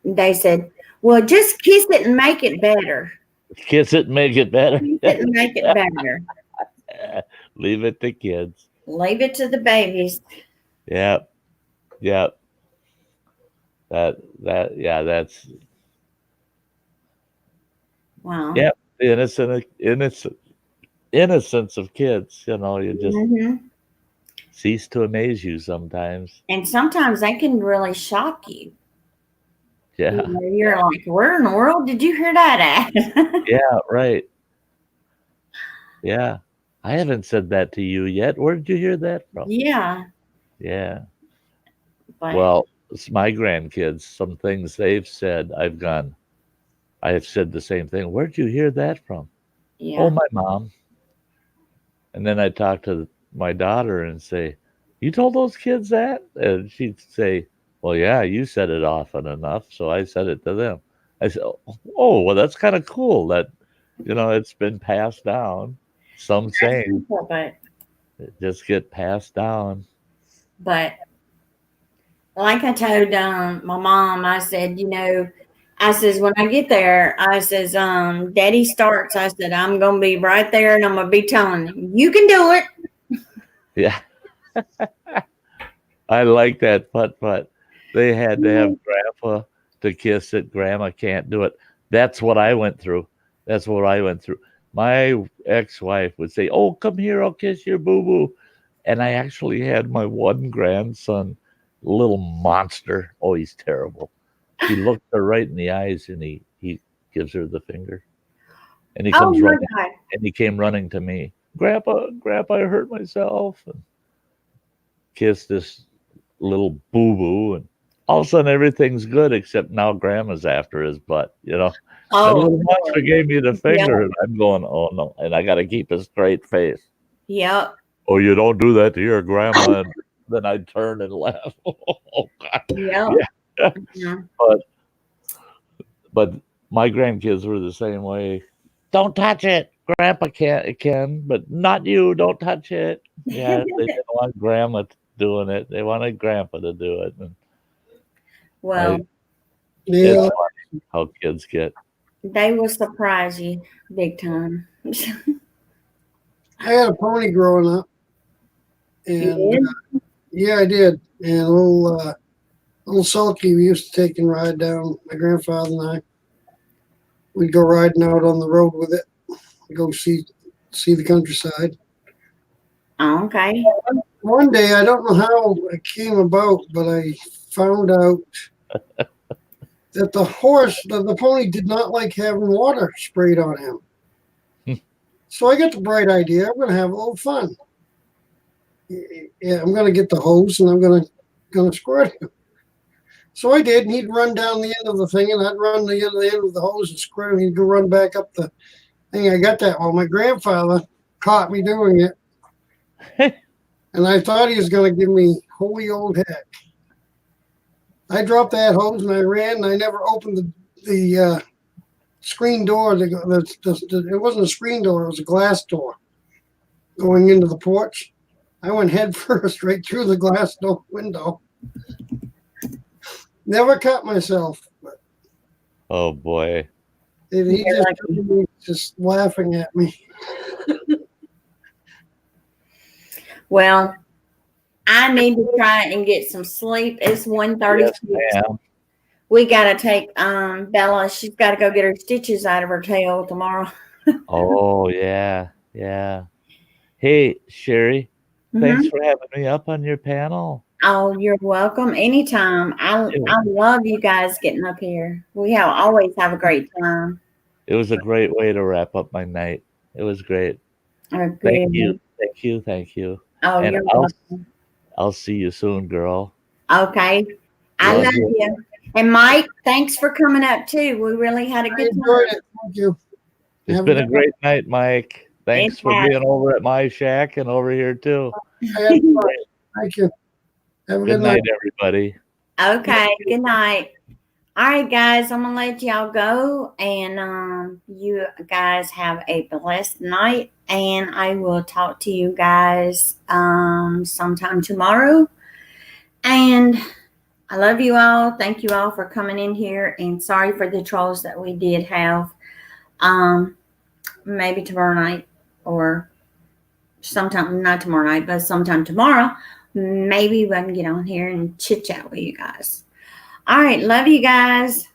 They said, well, just kiss it and make it better. Kiss it and make it better. Kiss it and make it better. Leave it to kids. Leave it to the babies. Yep. Yep. That's Wow. Yep. The innocence of kids, you just cease to amaze you sometimes. And sometimes they can really shock you. Yeah. You're like, where in the world did you hear that at? Yeah, right. Yeah. I haven't said that to you yet. Where did you hear that from? Yeah. Yeah. But, Well, it's my grandkids, some things they've said, I have said the same thing. Where'd you hear that from? yeah. Oh, my mom. And then I talk to my daughter and say, you told those kids that? And she'd say, well, yeah, you said it often enough, so I said it to them. I said, oh, well, that's kind of cool that, it's been passed down. Some saying But just get passed down. But like I told my mom, I said, I says, when I get there, I says, Daddy starts. I said, I'm going to be right there and I'm going to be telling him, you can do it. Yeah. I like that putt. They had to have Grandpa to kiss it. Grandma can't do it. That's what I went through. My ex-wife would say, oh, come here, I'll kiss your boo-boo. And I actually had my one grandson, little monster. Oh, he's terrible. He looked her right in the eyes and he gives her the finger. And he comes running. God. And he came running to me. Grandpa, I hurt myself. And kissed this little boo-boo. And all of a sudden everything's good, except now Grandma's after his butt, That little monster gave me the finger, and I'm going, oh no, and I got to keep a straight face. Yep. Oh, you don't do that to your grandma. And then I'd turn and laugh. Oh God. Yep. Yeah. Yeah. But my grandkids were the same way. Don't touch it. Grandpa can, but not you. Don't touch it. Yeah, they didn't want Grandma doing it. They wanted Grandpa to do it. And Well, Yeah. it's funny how kids get. they will surprise you big time. I had a pony growing up. And yeah, I did. And little Sulky, we used to take and ride down, my grandfather and I. We'd go riding out on the road with it, go see the countryside. Okay. One day, I don't know how it came about, but I found out that the pony did not like having water sprayed on him. So I got the bright idea, I'm going to have a little fun. Yeah, I'm going to get the hose and I'm going to squirt him. So I did, and he'd run down the end of the thing, and I'd run the end of the hose and squirt him. He'd go run back up the thing. I got that. Well, my grandfather caught me doing it, and I thought he was going to give me holy old heck. I dropped that hose, and I ran, and I never opened the screen door. It wasn't a screen door. It was a glass door going into the porch. I went head first right through the glass door window. Never cut myself. But Oh boy. he just laughing at me. Well, I need to try and get some sleep. It's 1:36. Yes, ma'am. We gotta take Bella. She's got to go get her stitches out of her tail tomorrow. Oh yeah. Hey, Sherry, thanks for having me up on your panel. Oh, you're welcome. Anytime. I love you guys getting up here. We always have a great time. It was a great way to wrap up my night. It was great. Oh, Thank good. you. Thank you. Thank you. Oh, And you're I'll welcome. I'll see you soon, girl. Okay. I Love love you. you. And Mike, thanks for coming up too. We really had a I good enjoyed time. it. Thank you. It's Have been a good great night, Mike. Thanks It for has. being over at my shack and over here too. night. I had fun. Thank you. Have a Good good night. night, everybody. Okay. Good night. All right, guys. I'm gonna let y'all go, and you guys have a blessed night. And I will talk to you guys sometime tomorrow. And I love you all. Thank you all for coming in here. And sorry for the trolls that we did have. Maybe tomorrow night or sometime, not tomorrow night, but sometime tomorrow. Maybe we can get on here and chit chat with you guys. All right. Love you guys.